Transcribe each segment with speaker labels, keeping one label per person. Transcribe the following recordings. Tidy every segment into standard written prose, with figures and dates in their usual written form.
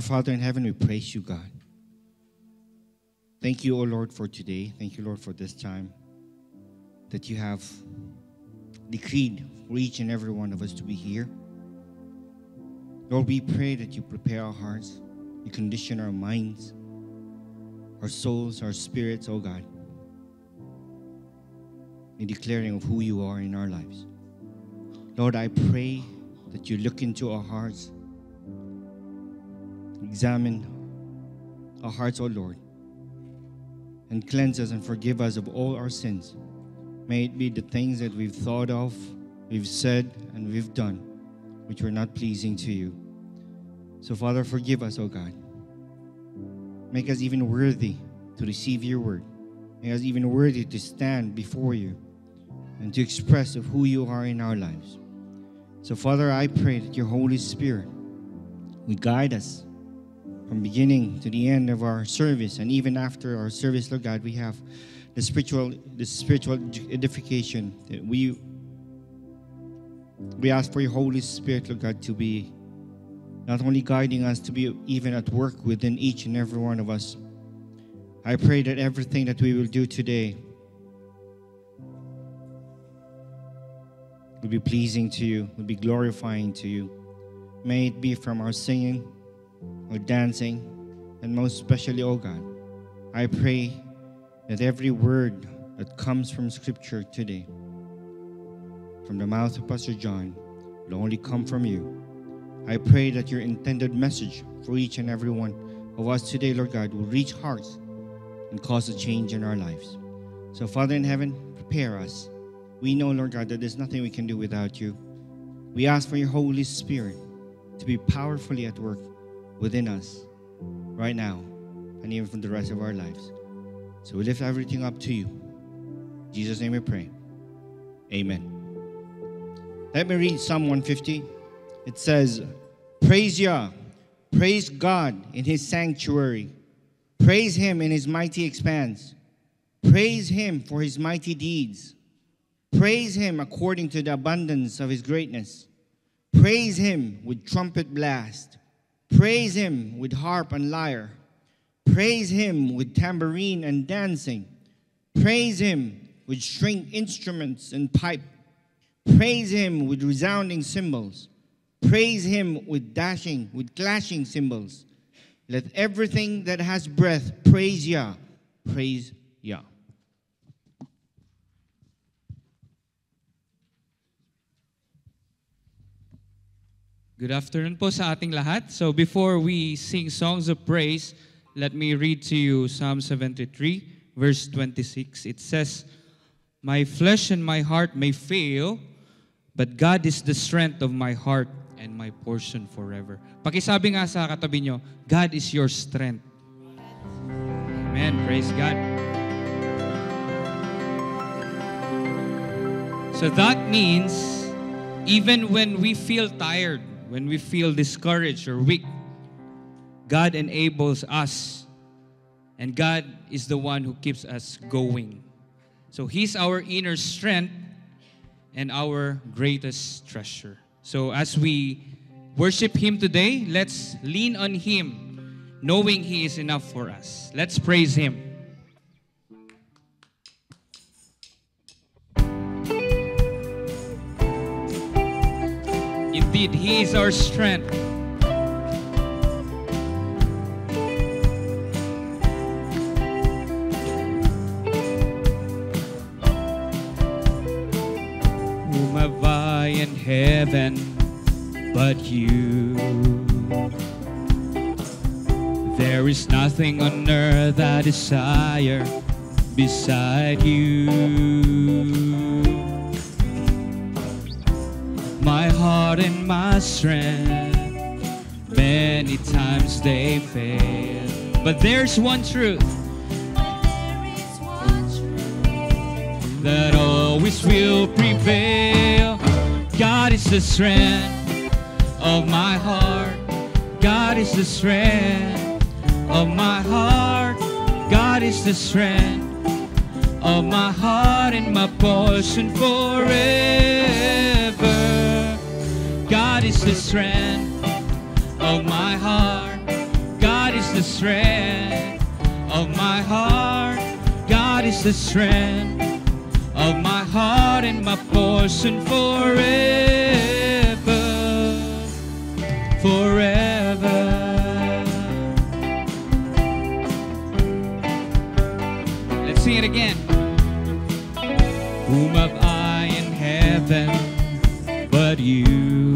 Speaker 1: Our Father in heaven, we praise you, God. Thank you, O Lord, for today. Thank you, Lord, for this time that you have decreed for each and every one of us to be here. Lord, we pray that you prepare our hearts, you condition our minds, our souls, our spirits, oh God, in declaring of who you are in our lives. Lord, I pray that you look into our hearts, examine our hearts, oh Lord, and cleanse us and forgive us of all our sins. May it be the things that we've thought of, we've said, and we've done, which were not pleasing to you. So, Father, forgive us, oh God. Make us even worthy to receive your word. Make us even worthy to stand before you and to express of who you are in our lives. So, Father, I pray that your Holy Spirit will guide us from beginning to the end of our service, and even after our service, Lord God, we have the spiritual edification. That we ask for your Holy Spirit, Lord God, to be not only guiding us, to be even at work within each and every one of us. I pray that everything that we will do today will be pleasing to you, will be glorifying to you. May it be from our singing, our dancing, and most especially, oh God, I pray that every word that comes from Scripture today, from the mouth of Pastor John, will only come from you. I pray that your intended message for each and every one of us today, Lord God, will reach hearts and cause a change in our lives. So, Father in heaven, prepare us. We know, Lord God, that there's nothing we can do without you. We ask for your Holy Spirit to be powerfully at work within us right now and even for the rest of our lives. So we lift everything up to you. In Jesus' name we pray. Amen. Let me read Psalm 150. It says, praise Yah, praise God in his sanctuary. Praise him in his mighty expanse. Praise him for his mighty deeds. Praise him according to the abundance of his greatness. Praise him with trumpet blast. Praise him with harp and lyre. Praise him with tambourine and dancing. Praise him with string instruments and pipe. Praise him with resounding cymbals. Praise him with clashing cymbals. Let everything that has breath praise Yah. Praise Yah.
Speaker 2: Good afternoon po sa ating lahat. So before we sing songs of praise, let me read to you Psalm 73, verse 26. It says, my flesh and my heart may fail, but God is the strength of my heart and my portion forever. Pakisabi nga sa katabi nyo, God is your strength. Amen. Praise God. So that means, even when we feel tired, when we feel discouraged or weak, God enables us, and God is the one who keeps us going. So He's our inner strength and our greatest treasure. So as we worship Him today, let's lean on Him, knowing He is enough for us. Let's praise Him. Indeed, He is our strength. Whom have I in heaven but you? There is nothing on earth I desire beside you. My heart and my strength, many times they fail. But there's one truth that always will prevail. God is the strength of my heart. God is the strength of my heart. God is the strength of my heart and my portion forever. God is the strength of my heart. the strength of my heart. God is the strength of my heart and my portion forever, forever. Let's sing it again. Whom have I in heaven but you?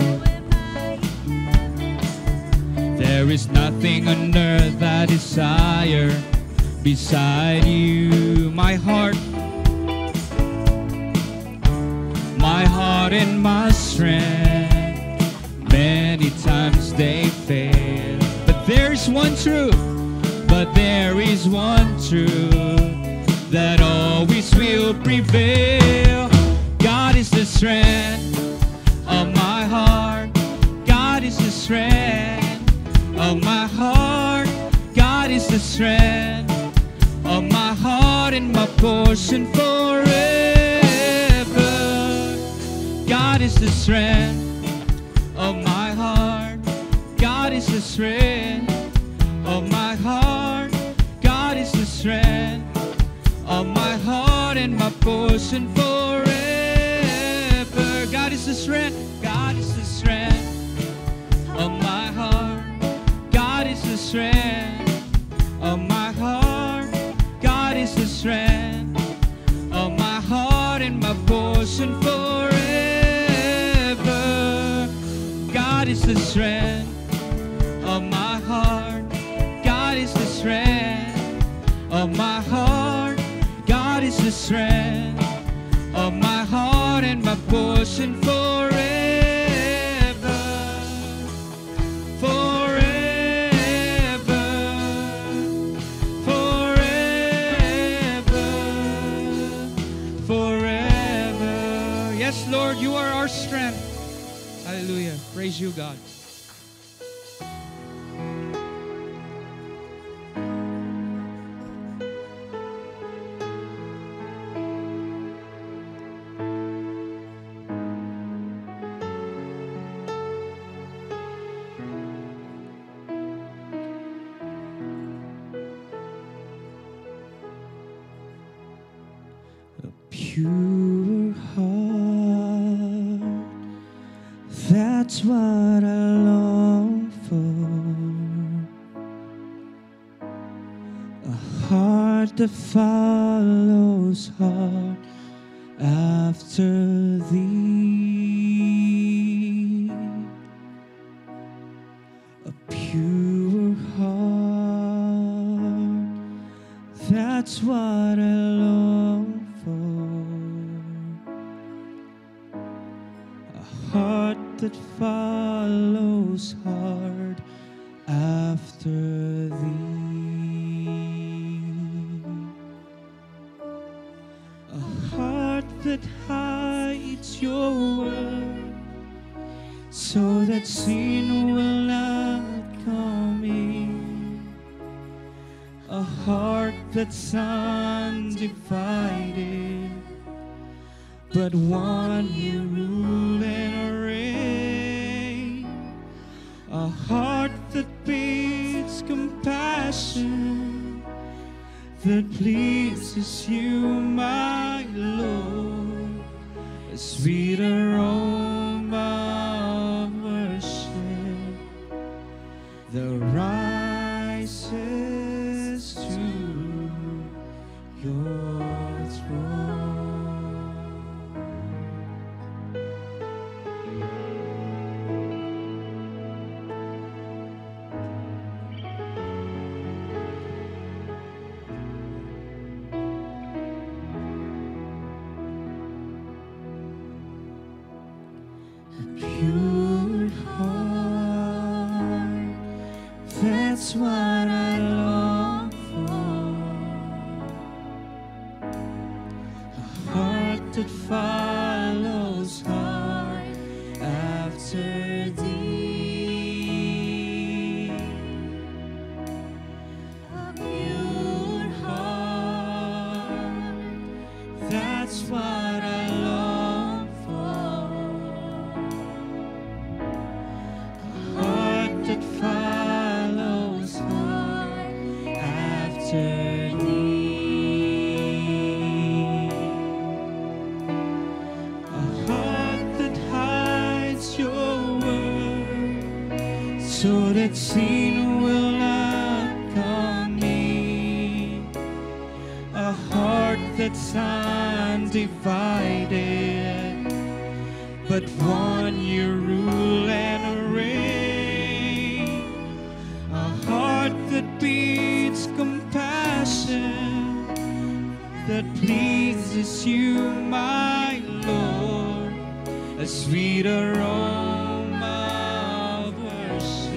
Speaker 2: There is nothing on earth I desire beside you. My heart and my strength, many times they fail. But there is one truth, that always will prevail. God is the strength of my heart. God is the strength of my heart. God is the strength of my heart and my portion forever. God is the strength of my heart. God is the strength of my heart. God is the strength of my heart and my portion forever. God is the strength. God is the strength of my heart. God is the strength of my heart. God is the strength of my heart and my portion forever. God is the strength of my heart. God is the strength of my heart. God is the strength of my heart and my portion forever. Forever. Forever. Forever. Yes, Lord, you are our strength. Hallelujah. Praise you, God.
Speaker 3: Pure heart, that's what I long for. A heart that follows hard after thee. A pure heart, that's what I long for. A heart that follows hard after thee. A heart that hides your word so that sin will not come in. A heart that's undivided, but one you rule and reign. A heart that beats compassion, that pleases you, my Lord. A sweet aroma of worship that rises to your throne. Pure heart, that's what I long for. A heart that follows hard after thee. A pure heart, that's what I long for. That follows hard so that sin will not come in. A heart that's undivided, but one you rule and reign. A heart that beats compassion, that pleases you, my Lord, a sweet aroma of worship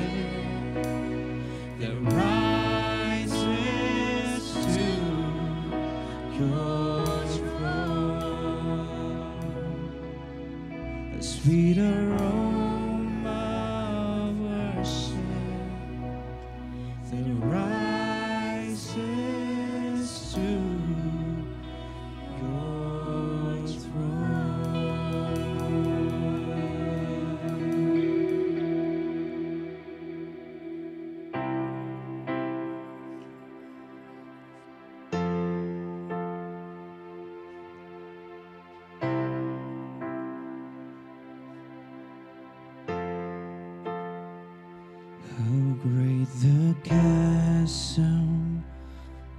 Speaker 3: that rises to your throne. A sweet aroma of worship that rises to your throne. How great the chasm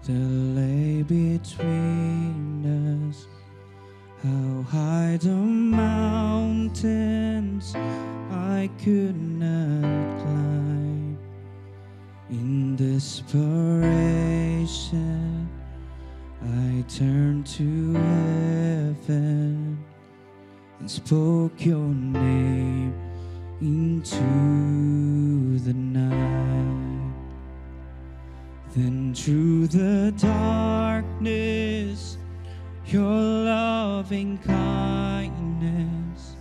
Speaker 3: that lay between us, how high the mountains I could not climb. In desperation, I turned to heaven and spoke your name into the night. Then through the darkness, your loving kindness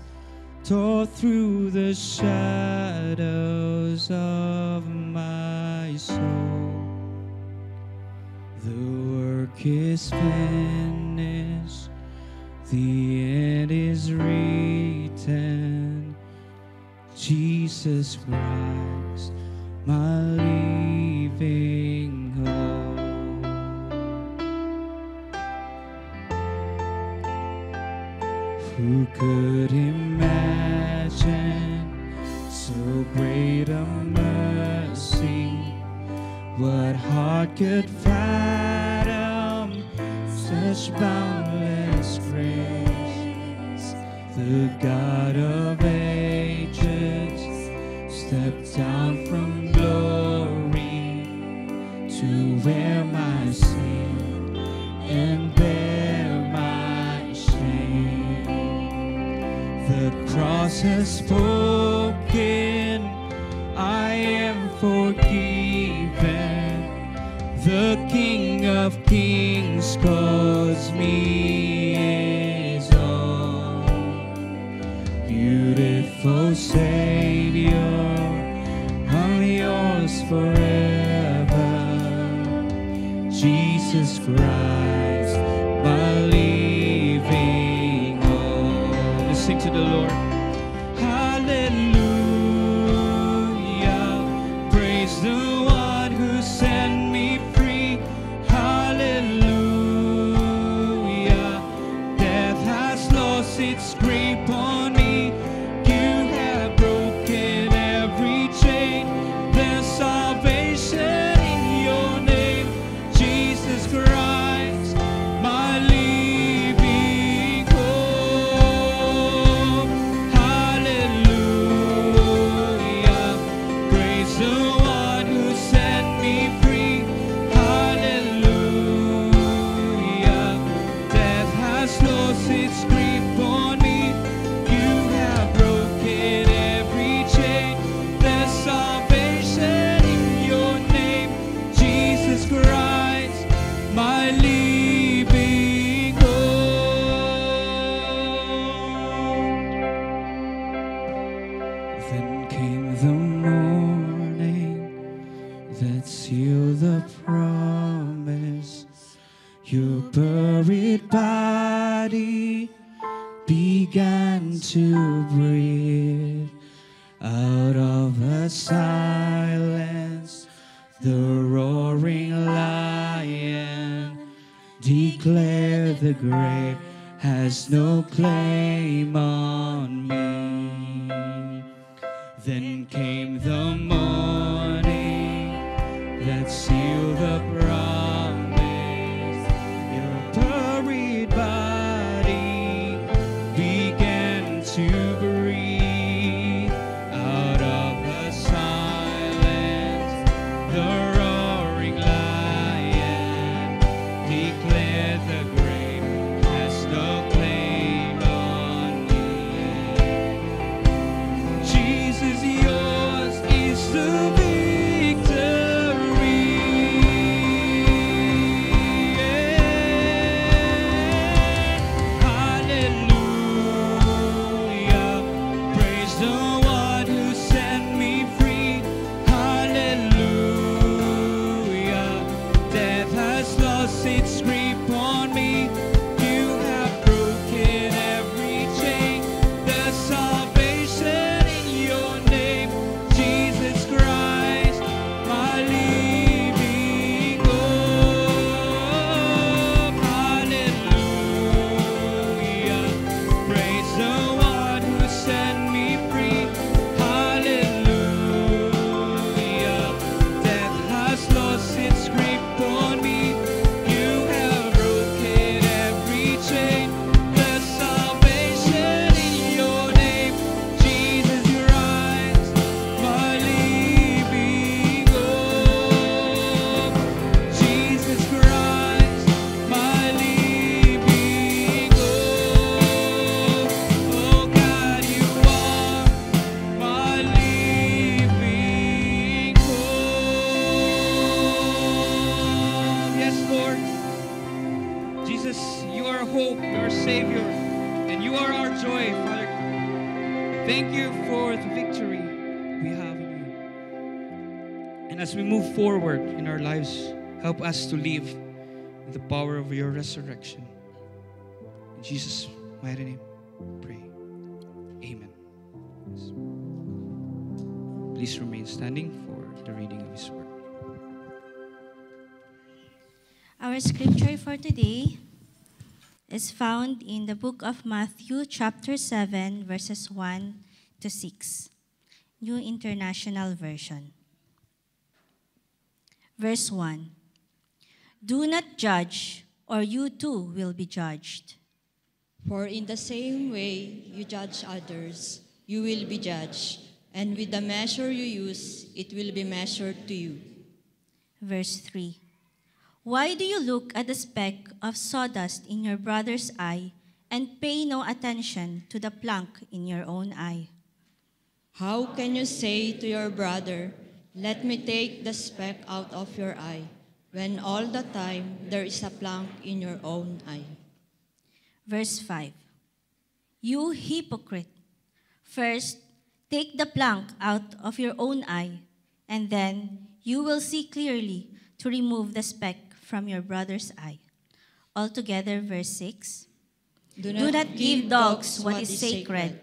Speaker 3: tore through the shadows of my soul. The work is finished, the end is written. Jesus Christ, my living hope. Who could imagine so great a mercy? What heart could fathom such boundless grace? The God of ages stepped down from glory to wear my sin and bear my shame. The cross has spoken, I am forgiven. The King of Kings calls me his own. Beautiful Savior, I'm yours forever. Jesus Christ, my living hope.
Speaker 2: Let's sing to the Lord.
Speaker 3: Hallelujah, praise the one who set me free. Hallelujah, death has lost its grip on me. You have broken every chain. There's salvation in your name, Jesus Christ, my living hope. Hallelujah, praise the one who set me free. Hallelujah, death has lost its grip on me. You have broken every chain. There's salvation in your name, Jesus Christ, my living hope. Then came the morning that sealed the promise. Your buried body began to breathe. Out of the silence, the roaring lion declared the grave has no claim on me. Then came the moment
Speaker 2: Thank you for the victory we have in you. And as we move forward in our lives, help us to live in the power of your resurrection. In Jesus' mighty name, pray. Amen. Please remain standing for the reading of His Word.
Speaker 4: Our scripture for today is found in the book of Matthew, chapter 7, verses 1 to 6, New International Version. Verse 1, "Do not judge, or you too will be judged.
Speaker 5: For in the same way you judge others, you will be judged, and with the measure you use, it will be measured to you."
Speaker 4: Verse 3, "Why do you look at the speck of sawdust in your brother's eye and pay no attention to the plank in your own eye?
Speaker 5: How can you say to your brother, 'Let me take the speck out of your eye,' when all the time there is a plank in your own eye?"
Speaker 4: Verse 5, "You hypocrite, first take the plank out of your own eye, and then you will see clearly to remove the speck from your brother's eye." Altogether, verse 6, "Do not give dogs what is sacred.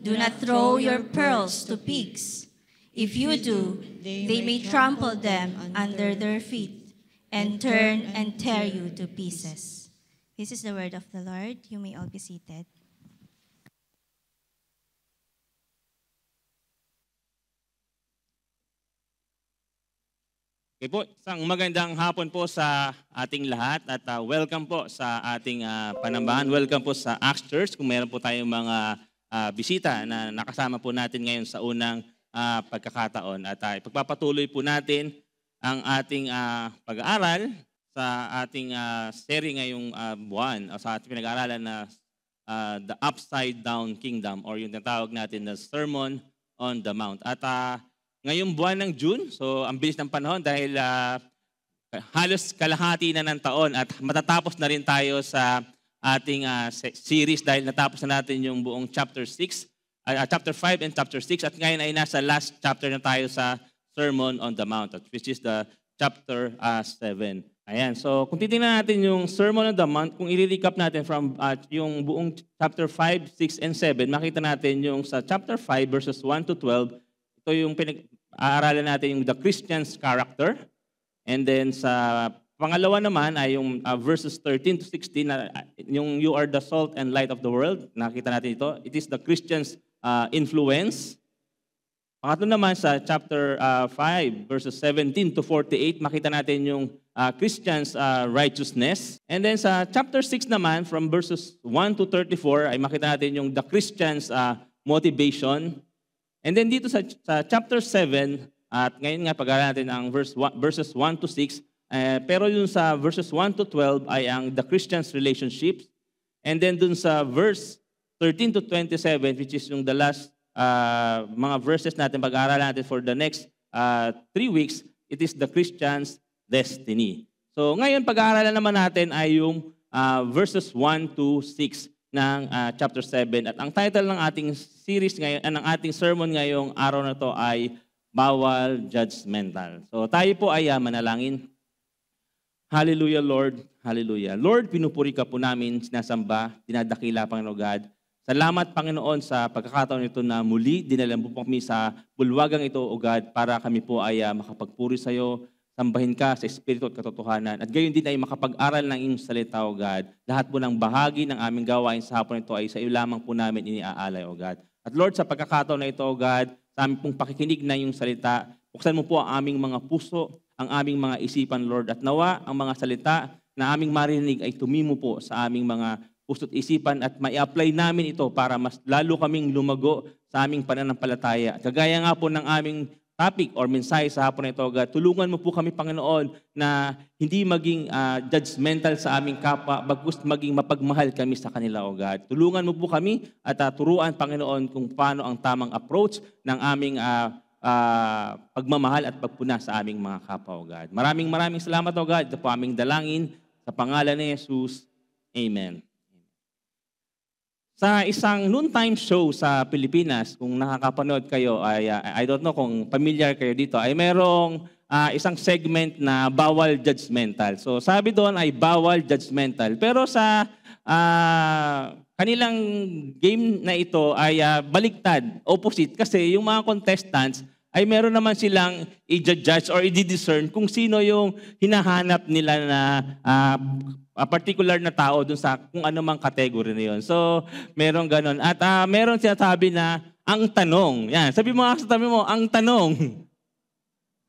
Speaker 4: Do not throw your pearls to pigs. If you do, they may trample them under their feet and turn and tear you to pieces." This is the word of the Lord. You may all be seated.
Speaker 6: Okay po, isang magandang hapon po sa ating lahat at welcome po sa ating panambahan. Welcome po sa Acts Church. Kung meron po tayong mga bisita na nakasama po natin ngayon sa unang pagkakataon. At ipagpapatuloy po natin ang ating pag-aaral sa ating serie ngayong buwan, o sa ating pinag-aaralan na The Upside Down Kingdom, or yung tinatawag natin na Sermon on the Mount. At ngayong buwan ng June, so ang bilis ng panahon dahil halos kalahati na ng taon at matatapos na rin tayo sa ating series dahil natapos na natin yung buong chapter 6, chapter 5 and chapter 6, at ngayon ay nasa last chapter na tayo sa Sermon on the Mount, which is the chapter 7. Ayan, so kung titingnan natin yung Sermon on the Mount, kung i-recap natin from yung buong chapter 5, 6, and 7, makita natin yung sa chapter 5 verses 1 to 12, ito yung pinag-aaralan natin yung the Christian's character. And then sa pangalawa naman ay yung verses 13 to 16, yung you are the salt and light of the world. Nakita natin ito. It is the Christian's influence. Pangatlo naman sa chapter 5 verses 17 to 48, makita natin yung Christian's righteousness. And then sa chapter 6 naman, from verses 1 to 34, ay makita natin yung the Christian's motivation. And then dito sa chapter 7, at ngayon nga pag-aaralan natin ang verses 1 to 6, pero yung sa verses 1 to 12 ay ang the Christian's relationships. And then dun sa verse 13 to 27, which is yung the last mga verses natin pag-aaralan natin for the next 3 weeks, it is the Christian's destiny. So ngayon pag-aaralan naman natin ay yung verses 1 to 6 ng chapter 7. At ang title ng ating series ngayon, ng ating sermon ngayong araw na to ay Bawal Judgmental. So tayo po ay manalangin. Hallelujah, Lord. Hallelujah. Lord, pinupuri ka po namin, sinasamba, dinadakila, Panginoon God. Salamat, Panginoon, sa pagkakataon nito na muli dinala mo po kami sa bulwagang ito, O God, para kami po ay makapagpuri sa iyo, sambahin ka sa Espiritu at katotohanan. At gayon din ay makapag-aral ng iyong salita, O God. Lahat po ng bahagi ng aming gawain sa hapon ito ay sa iyo lamang po namin iniaalay, O God. At Lord, sa pagkakataon na ito, O God, sa aming pong pakikinig na iyong salita, buksan mo po ang aming mga puso, ang aming mga isipan, Lord. At nawa ang mga salita na aming marinig ay tumimo po sa aming mga puso't isipan at mai-apply namin ito para mas lalo kaming lumago sa aming pananampalataya. Kagaya nga po ng aming topic or mensahe sa hapon na ito, God, tulungan mo po kami, Panginoon, na hindi maging judgmental sa aming kapwa, bagkus maging mapagmahal kami sa kanila, O God. Tulungan mo po kami at turuan, Panginoon, kung paano ang tamang approach ng aming pagmamahal at pagpuna sa aming mga kapwa, O God. Maraming salamat, O God. Ito po aming dalangin sa pangalan ni Jesus. Amen. Sa isang noontime show sa Pilipinas, kung nakakapanood kayo, ay I don't know kung familiar kayo dito, ay merong isang segment na bawal judgmental. So sabi doon ay bawal judgmental. Pero sa kanilang game na ito ay baliktad, opposite. Kasi yung mga contestants ay meron naman silang i-judge or i-discern kung sino yung hinahanap nila na particular na tao dun sa kung anumang category na yun. So, meron ganon. At meron sinasabi na, ang tanong. Yan. Sabi mo sa tabi mo, ang tanong.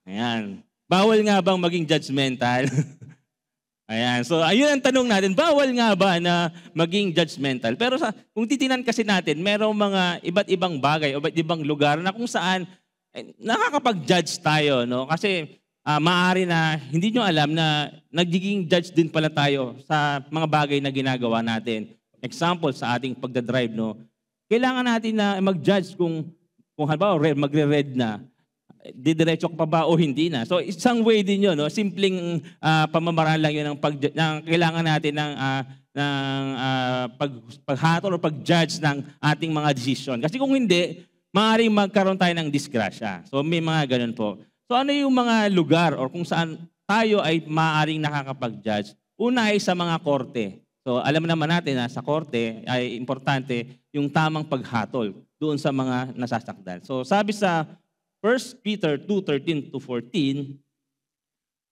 Speaker 6: Ayan. Bawal nga bang maging judgmental? Ayan. So, ayun ang tanong natin. Bawal nga ba na maging judgmental? Pero kung titinan kasi natin, merong mga iba't ibang bagay o iba't ibang lugar na kung saan nakakapag-judge tayo, no? Kasi maaari na hindi nyo alam na nagiging judge din pala tayo sa mga bagay na ginagawa natin. Example, sa ating pagdadrive, no? Kailangan natin na mag-judge kung halimbawa magre-red na, didiretso ka pa ba o hindi na. So isang way din yun, no? Simpleng pamamaraan lang yun ng kailangan natin ng paghatol o pag-judge ng ating mga decision. Kasi kung hindi, maaaring magkaroon tayo ng disgrasya. So may mga ganun po. So ano yung mga lugar or kung saan tayo ay maaaring nakakapag-judge? Una ay sa mga korte. So alam naman natin na sa korte ay importante yung tamang paghatol doon sa mga nasasaktan. So sabi sa 1 Peter 2:13-14,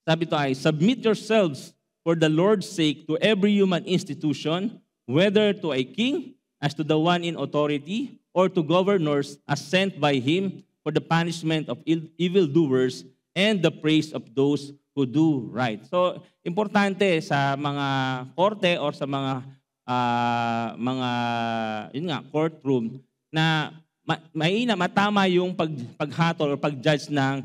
Speaker 6: sabi ito ay, submit yourselves for the Lord's sake to every human institution, whether to a king as to the one in authority, or to governors as sent by him for the punishment of evildoers and the praise of those who do right. So, importante sa mga korte or sa mga courtroom na matama yung paghatol o pag-judge ng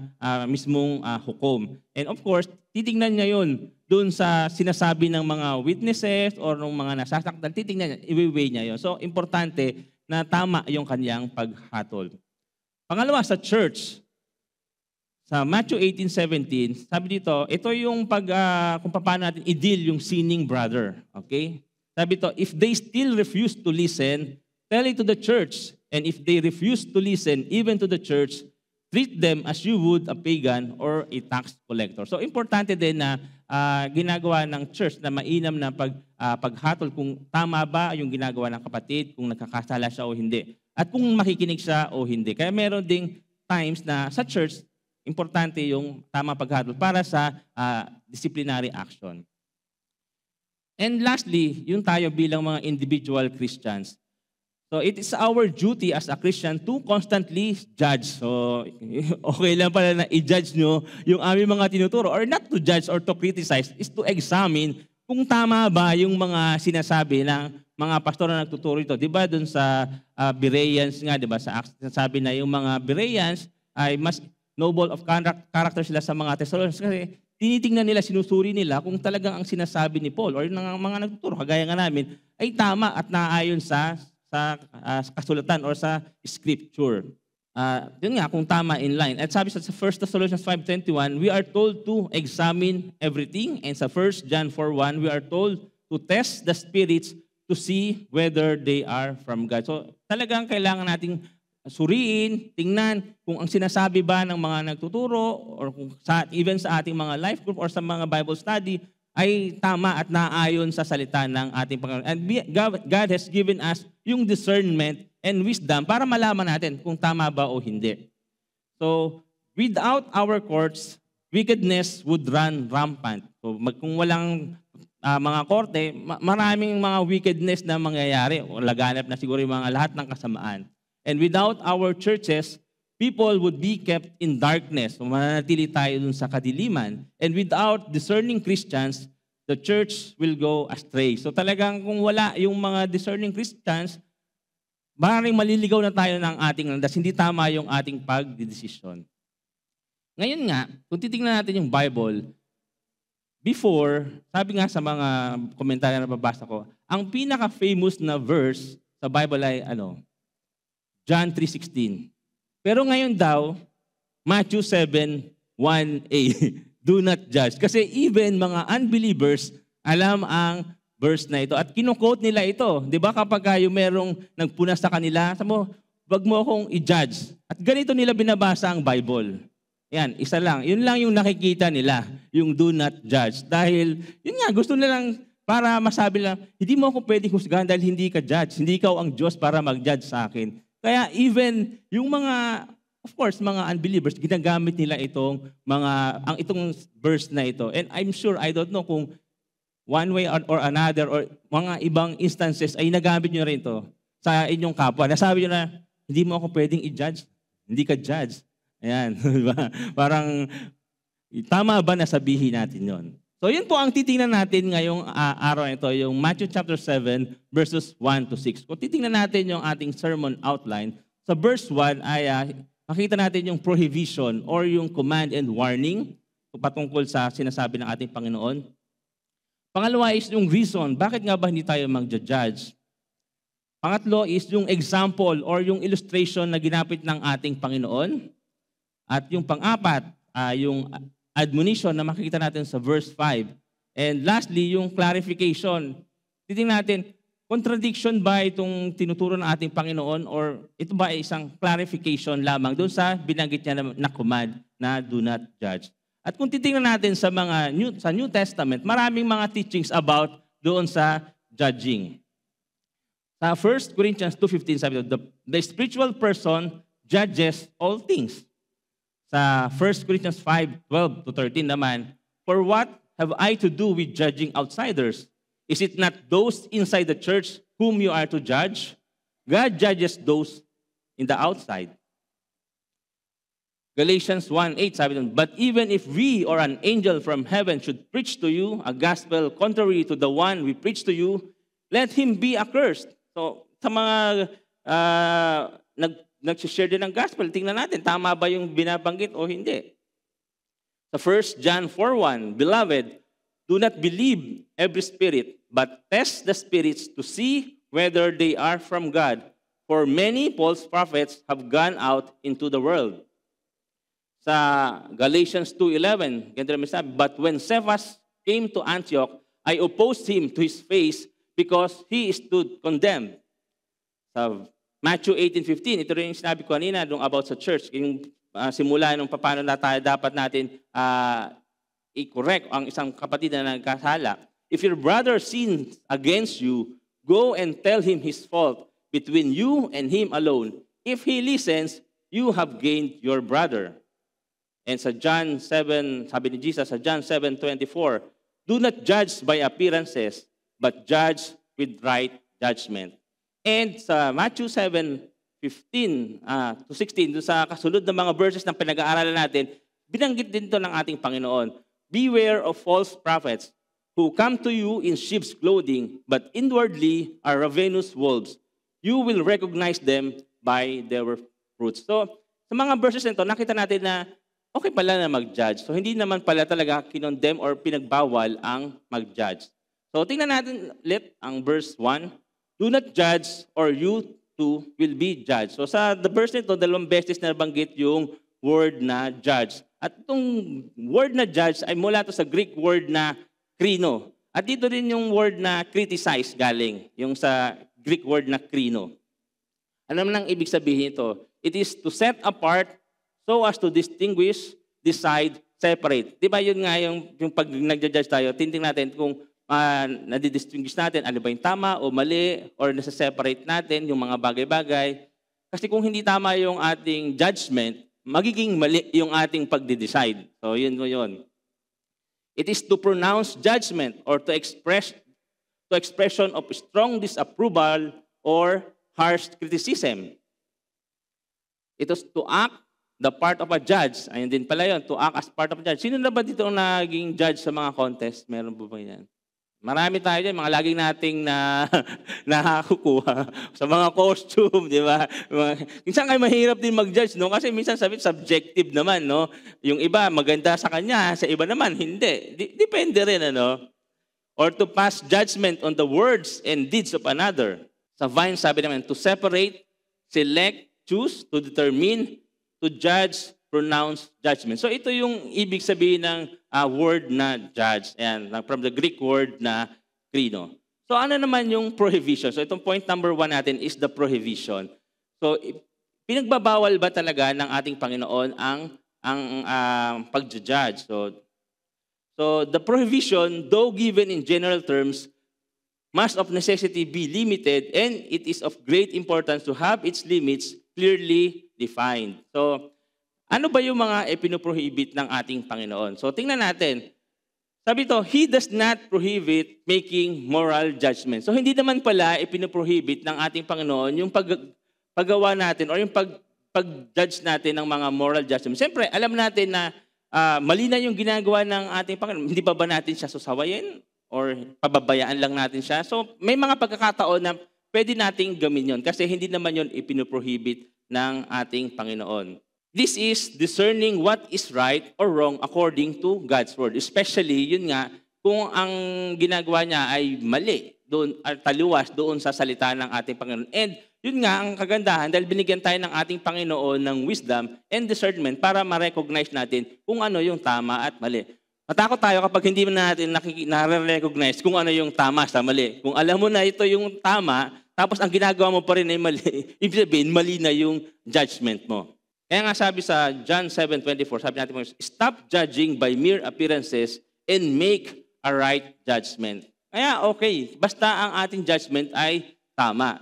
Speaker 6: mismong hukom. And of course, titingnan niya yun doon sa sinasabi ng mga witnesses or ng mga nasasaktan, titingnan niya, i-weigh niya yun. So, importante na tama yung kanyang paghatol. Pangalawa, sa church, sa Matthew 18:17, sabi dito, ito yung kung paano natin i-deal yung sinning brother. Okay? Sabi dito, if they still refuse to listen, tell it to the church. And if they refuse to listen even to the church, treat them as you would a pagan or a tax collector. So importante din na ginagawa ng church na mainam na paghatol kung tama ba yung ginagawa ng kapatid, kung nagkakasala siya o hindi. At kung makikinig siya o hindi. Kaya meron ding times na sa church, importante yung tama paghatol para sa disciplinary action. And lastly, yung tayo bilang mga individual Christians. So it is our duty as a Christian to constantly judge. So okay lang pala na i-judge nyo yung aming mga tinuturo, or not to judge or to criticize, is to examine kung tama ba yung mga sinasabi ng mga pastor na nagtuturo ito. Di ba dun sa Bereans nga, di ba sa Acts, sabi na yung mga Bereans ay mas noble of character sila sa mga Thessalonians kasi tinitingnan nila, sinusuri nila kung talagang ang sinasabi ni Paul or ng mga nagtuturo, kagaya nga namin, ay tama at naayon sa kasulatan or sa scripture. Yun nga, kung tama in line. At sabi sa 1 Thessalonians 5:21, we are told to examine everything. And sa 1 John 4:1, we are told to test the spirits to see whether they are from God. So talagang kailangan nating suriin, tingnan kung ang sinasabi ba ng mga nagtuturo or kung even sa ating mga life group or sa mga Bible study ay tama at naayon sa salita ng ating Panginoon. And God has given us yung discernment and wisdom para malaman natin kung tama ba o hindi. So, without our courts, wickedness would run rampant. So, kung walang mga korte, maraming mga wickedness na mangyayari. O laganap na siguro yung mga lahat ng kasamaan. And without our churches, people would be kept in darkness. So, mananatili tayo dun sa kadiliman. And without discerning Christians, the church will go astray. So talagang kung wala yung mga discerning Christians, maaaring maliligaw na tayo ng ating landas. Hindi tama yung ating pagdidesisyon. Ngayon nga, kung titingnan natin yung Bible, before, sabi nga sa mga komentaryo na babasa ko, ang pinaka-famous na verse sa Bible ay John 3:16. Pero ngayon daw, Matthew 7:1a, do not judge. Kasi even mga unbelievers, alam ang verse na ito. At kino-quote nila ito. Di ba kapag yung merong nagpunas sa kanila, sabi mo, wag mo akong i-judge. At ganito nila binabasa ang Bible. Yan, isa lang. Yun lang yung nakikita nila, yung do not judge. Dahil, yun nga, gusto nilang para masabi lang, hindi mo ako pwedeng husgahan dahil hindi ka judge. Hindi ikaw ang Diyos para mag-judge sa akin. Kaya even yung mga, of course, mga unbelievers, ginagamit nila itong verse na ito. And I'm sure, I don't know kung one way or another or mga ibang instances ay nagamit nyo rin ito sa inyong kapwa. Nasabi nyo na, hindi mo ako pwedeng i-judge. Hindi ka judge. Ayan. Parang, tama ba na sabihin natin yon? So yun po ang titingnan natin ngayong araw na ito, yung Matthew chapter 7, verses 1 to 6. Kung titingnan natin yung ating sermon outline, sa verse 1 ay makita natin yung prohibition or yung command and warning patungkol sa sinasabi ng ating Panginoon. Pangalawa is yung reason, bakit nga ba hindi tayo mag-judge? Pangatlo is yung example or yung illustration na ginapit ng ating Panginoon. At yung pang-apat, yung admonition na makikita natin sa verse 5. And lastly, yung clarification. Titingnan natin, contradiction ba itong tinuturo ng ating Panginoon or ito ba ay isang clarification lamang doon sa binanggit niya na command na do not judge. At kung titingnan natin sa New Testament, maraming mga teachings about doon sa judging. Sa 1 Corinthians 2:15 sabi doon, the spiritual person judges all things. Sa 1 Corinthians 5:12 to 13 naman, for what have I to do with judging outsiders? Is it not those inside the church whom you are to judge? God judges those in the outside. Galatians 1:8 sabi doon, but even if we or an angel from heaven should preach to you a gospel contrary to the one we preach to you, let him be accursed. So sa mga nag-share din ng gospel, tingnan natin, tama ba yung binabanggit o hindi? Sa 1 John 4:1, beloved, do not believe every spirit, but test the spirits to see whether they are from God. For many false prophets have gone out into the world. Sa Galatians 2:11, ganito naman sabi, but when Cephas came to Antioch, I opposed him to his face because he stood condemned. Sa Matthew 18:15, ito rin yung sinabi ko kanina about sa church, yung simula nung paano na tayo dapat natin i-correct ang isang kapatid na nagkasala. If your brother sins against you, go and tell him his fault between you and him alone. If he listens, you have gained your brother. And sa John 7, sabi ni Jesus sa John 7:24, do not judge by appearances, but judge with right judgment. And sa Matthew 7:15 to 16, doon sa kasunod na mga verses na pinag-aaralan natin, binanggit din ito ng ating Panginoon. Beware of false prophets who come to you in sheep's clothing, but inwardly are ravenous wolves. You will recognize them by their fruits. So, sa mga verses nito, nakita natin na okay pala na mag-judge. So, hindi naman pala talaga kinondemn or pinagbawal ang mag-judge. So, tingnan natin ulit ang verse 1. Do not judge or you too will be judged. So, sa the verse nito, 2 beses na nabanggit yung word na judge. At itong word na judge ay mula to sa Greek word na krino. At dito din yung word na criticize galing, yung sa Greek word na krino. Ano naman ang ibig sabihin ito? It is to set apart so as to distinguish, decide, separate. Di ba yun nga yung pag nag-judge tayo, titingnan natin kung nadidistinguish natin ano ba yung tama o mali or nasa-separate natin yung mga bagay-bagay. Kasi kung hindi tama yung ating judgment, magiging mali yung ating pagde-decide. So yun. It is to pronounce judgment or to expression of strong disapproval or harsh criticism. It is to act the part of a judge. Ayun din pala yun, to act as part of a judge. Sino na ba dito ang naging judge sa mga contest? Meron po ba yan? Marami tayo dyan, mga laging nating nakakukuha sa mga costume, di ba? Minsan kayo mahirap din mag-judge, no? Kasi minsan subjective naman, no? Yung iba, maganda sa kanya, sa iba naman, hindi. Depende rin, ano? Or to pass judgment on the words and deeds of another. Sa Vine, sabi naman, to separate, select, choose, to determine, to judge, pronounce judgment. So ito yung ibig sabihin ng word na judge. Ayan, from the Greek word na krino. So ano naman yung prohibition? So itong point number 1 natin is the prohibition. So pinagbabawal ba talaga ng ating Panginoon ang pag-judge? So the prohibition, though given in general terms, must of necessity be limited, and it is of great importance to have its limits clearly defined. So ano ba yung mga ipinoprohibit ng ating Panginoon? So tingnan natin. Sabi ito, He does not prohibit making moral judgment. So hindi naman pala ipinoprohibit ng ating Panginoon yung paggawa natin o yung pag-judge natin ng mga moral judgment. Siyempre, alam natin na mali na yung ginagawa ng ating Panginoon. Hindi ba natin siya susawayin or pababayaan lang natin siya? So may mga pagkakataon na pwede nating gawin yun kasi hindi naman yun ipinoprohibit ng ating Panginoon. This is discerning what is right or wrong according to God's word. Especially, yun nga, kung ang ginagawa niya ay mali, doon, at taliwas doon sa salita ng ating Panginoon. And yun nga, ang kagandahan, dahil binigyan tayo ng ating Panginoon ng wisdom and discernment para ma-recognize natin kung ano yung tama at mali. Matakot tayo kapag hindi natin na-recognize kung ano yung tama sa mali. Kung alam mo na ito yung tama, tapos ang ginagawa mo pa rin ay mali, ibig sabihin, mali na yung judgment mo. Kaya nga sabi sa John 7:24, sabi natin, stop judging by mere appearances and make a right judgment. Kaya okay, basta ang ating judgment ay tama.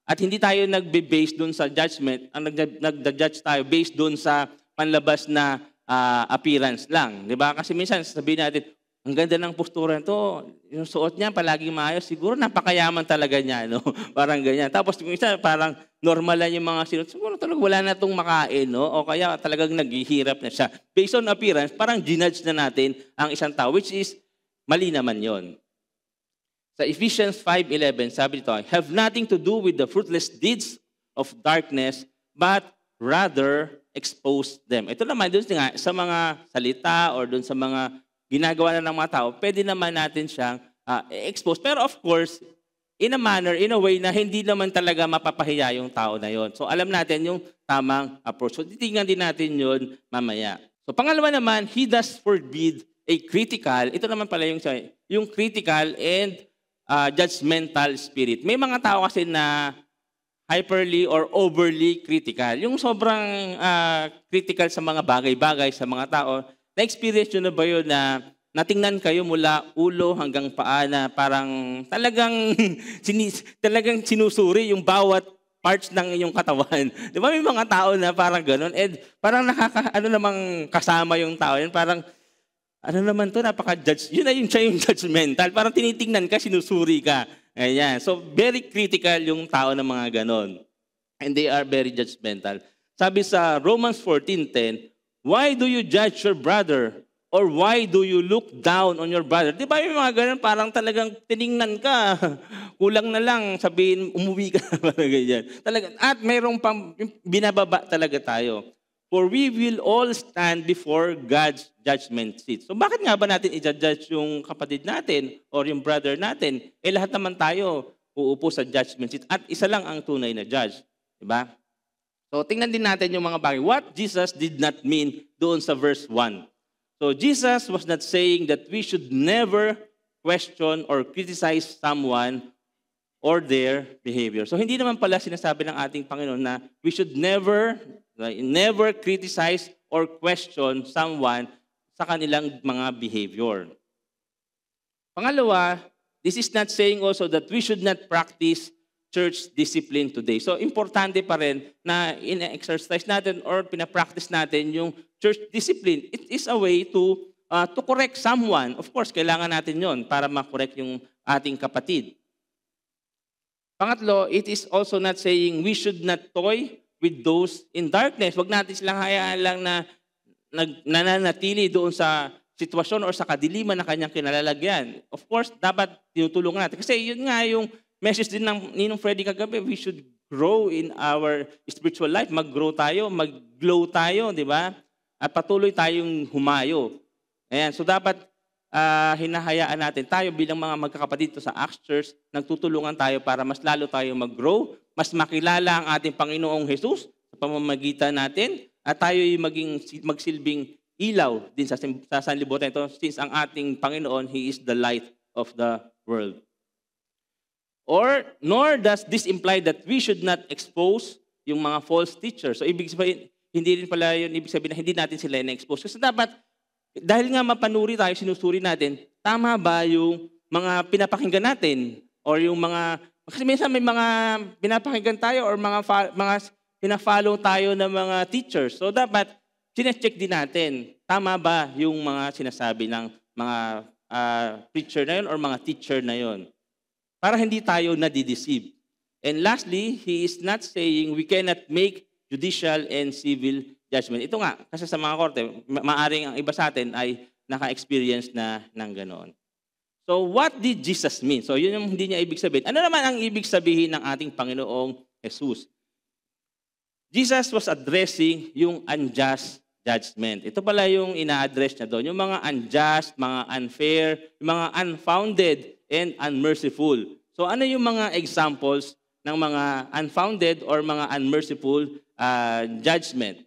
Speaker 6: At hindi tayo nagbe-base doon sa judgment, ang nag-judge tayo based doon sa panlabas na appearance lang. Diba? Kasi minsan sabihin natin, ang ganda ng postura nito, yung suot niya palaging maayos, siguro napakayaman talaga niya, no? Parang ganyan. Tapos yung isa parang normal lang yung mga sinuot, siguro talaga wala na itong makain, no? O kaya talagang naghihirap na siya. Based on appearance, parang ginudge na natin ang isang tao, which is mali naman yon. Sa Ephesians 5:11, sabi dito, have nothing to do with the fruitless deeds of darkness, but rather expose them. Ito naman doon nga, sa mga salita or doon sa mga ginagawa na ng mga tao, pwede naman natin siyang expose. Pero of course, in a manner, in a way na hindi naman talaga mapapahiya yung tao na yon. So alam natin yung tamang approach. So titingnan din natin yon mamaya. So pangalawa naman, He does forbid a critical, ito naman pala yung critical and judgmental spirit. May mga tao kasi na hyperly or overly critical. Yung sobrang critical sa mga bagay-bagay sa mga tao. Na-experience nyo na ba yun na natingnan kayo mula ulo hanggang paa na parang talagang sinusuri yung bawat parts ng inyong katawan. Di ba may mga tao na parang ganun? And parang namang kasama yung tao yun. Parang, ano naman to, napaka-judge. Yun na siya yung judgmental. Parang tinitingnan ka, sinusuri ka. Ayan. So, very critical yung tao ng mga ganon. And they are very judgmental. Sabi sa Romans 14:10, why do you judge your brother? Or why do you look down on your brother? Di ba yung mga ganun, parang talagang tiningnan ka. Kulang na lang, sabihin, umuwi ka. Parang ganyan. At mayroong pang binababa talaga tayo. For we will all stand before God's judgment seat. So bakit nga ba natin i-judge yung kapatid natin or yung brother natin? Lahat naman tayo uupo sa judgment seat. At isa lang ang tunay na judge. Diba? So tingnan din natin yung mga bagay. What Jesus did not mean doon sa verse 1. So Jesus was not saying that we should never question or criticize someone or their behavior. So hindi naman pala sinasabi ng ating Panginoon na we should never criticize or question someone sa kanilang mga behavior. Pangalawa, this is not saying also that we should not practice church discipline today. So, importante pa rin na ina-exercise natin or pina-practice natin yung church discipline. It is a way to correct someone. Of course, kailangan natin yon para ma-correct yung ating kapatid. Pangatlo, it is also not saying we should not toy with those in darkness. Huwag natin silang hayaan lang na nananatili doon sa sitwasyon or sa kadiliman na kanyang kinalalagyan. Of course, dapat tinutulungan natin. Kasi yun nga yung message din ng Ninong Freddy kagabi, we should grow in our spiritual life. Mag-grow tayo, mag-glow tayo, di ba? At patuloy tayong humayo. Ayan, so dapat hinahayaan natin tayo bilang mga magkakapatid sa Acts Church, nagtutulungan tayo para mas lalo tayo mag-grow, mas makilala ang ating Panginoong Jesus sa pamamagitan natin, at tayo magsilbing ilaw din sa sanlibutan ito, since ang ating Panginoon, He is the light of the world. Or, nor does this imply that we should not expose yung mga false teachers. So, ibig sabihin, hindi rin pala yun, ibig sabihin na hindi natin sila na-expose. Kasi dapat, dahil nga mapanuri tayo, sinusuri natin, tama ba yung mga pinapakinggan natin? Or yung mga, kasi minsan may mga pinapakinggan tayo or mga pina-follow tayo ng mga teachers. So, dapat, sinecheck din natin, tama ba yung mga sinasabi ng mga preacher na yun or mga teacher na yun? Para hindi tayo nadideceive. And lastly, he is not saying we cannot make judicial and civil judgment. Ito nga, kasi sa mga korte, maaring ang iba sa atin ay naka-experience na ng ganon. So what did Jesus mean? So yun yung hindi niya ibig sabihin. Ano naman ang ibig sabihin ng ating Panginoong Jesus? Jesus was addressing yung unjust judgment. Ito pala yung ina-address niya doon. Yung mga unjust, mga unfair, yung mga unfounded, and unmerciful. So ano yung mga examples ng mga unfounded or mga unmerciful judgment?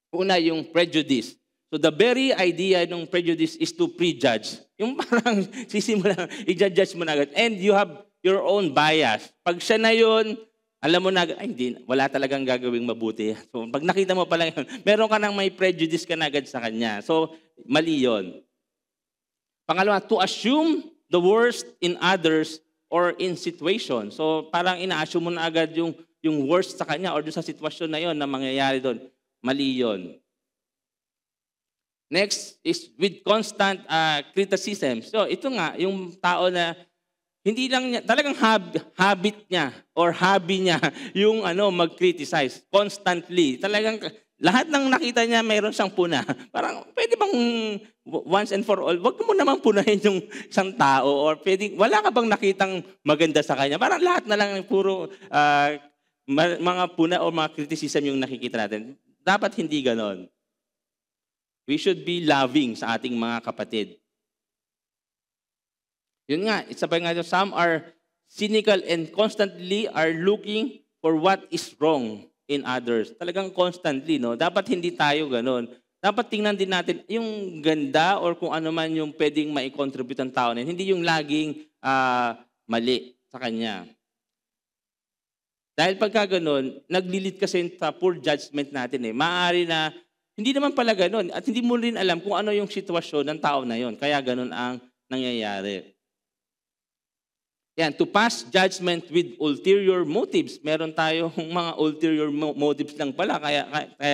Speaker 6: Una, yung prejudice. So the very idea ng prejudice is to prejudge. Yung parang sisimula, i-judge mo na agad. And you have your own bias. Pag siya na yun, alam mo na, ay hindi, wala talagang gagawing mabuti. So pag nakita mo pala yun, meron ka nang may prejudice ka na agad sa kanya. So mali yun. Pangalawa, to assume the worst in others or in situation. So parang ina-assume mo na agad yung worst sa kanya or sa sitwasyon na yon na mangyayari doon. Mali yon. Next is with constant criticism. So ito nga, yung tao na hindi lang niya, talagang habit niya or hobby niya yung mag-criticize constantly. Talagang lahat ng nakita niya mayroon siyang puna. Parang pwede bang once and for all, wag mo naman punahin yung isang tao or pwede, wala ka bang nakitang maganda sa kanya? Parang lahat na lang puro mga puna o mga criticism yung nakikita natin. Dapat hindi ganon. We should be loving sa ating mga kapatid. Yun nga, isa pa nga, some are cynical and constantly are looking for what is wrong in others. Talagang constantly, no? Dapat hindi tayo ganon. Dapat tingnan din natin yung ganda or kung ano man yung pwedeng mai-contribute ng tao na hindi yung laging mali sa kanya. Dahil pagka ganon, naglilid kasi sa poor judgment natin eh. Maaari na hindi naman pala ganon at hindi mo rin alam kung ano yung sitwasyon ng tao na yon. Kaya ganon ang nangyayari. Yan, to pass judgment with ulterior motives. Meron tayong mga ulterior motives lang pala, kaya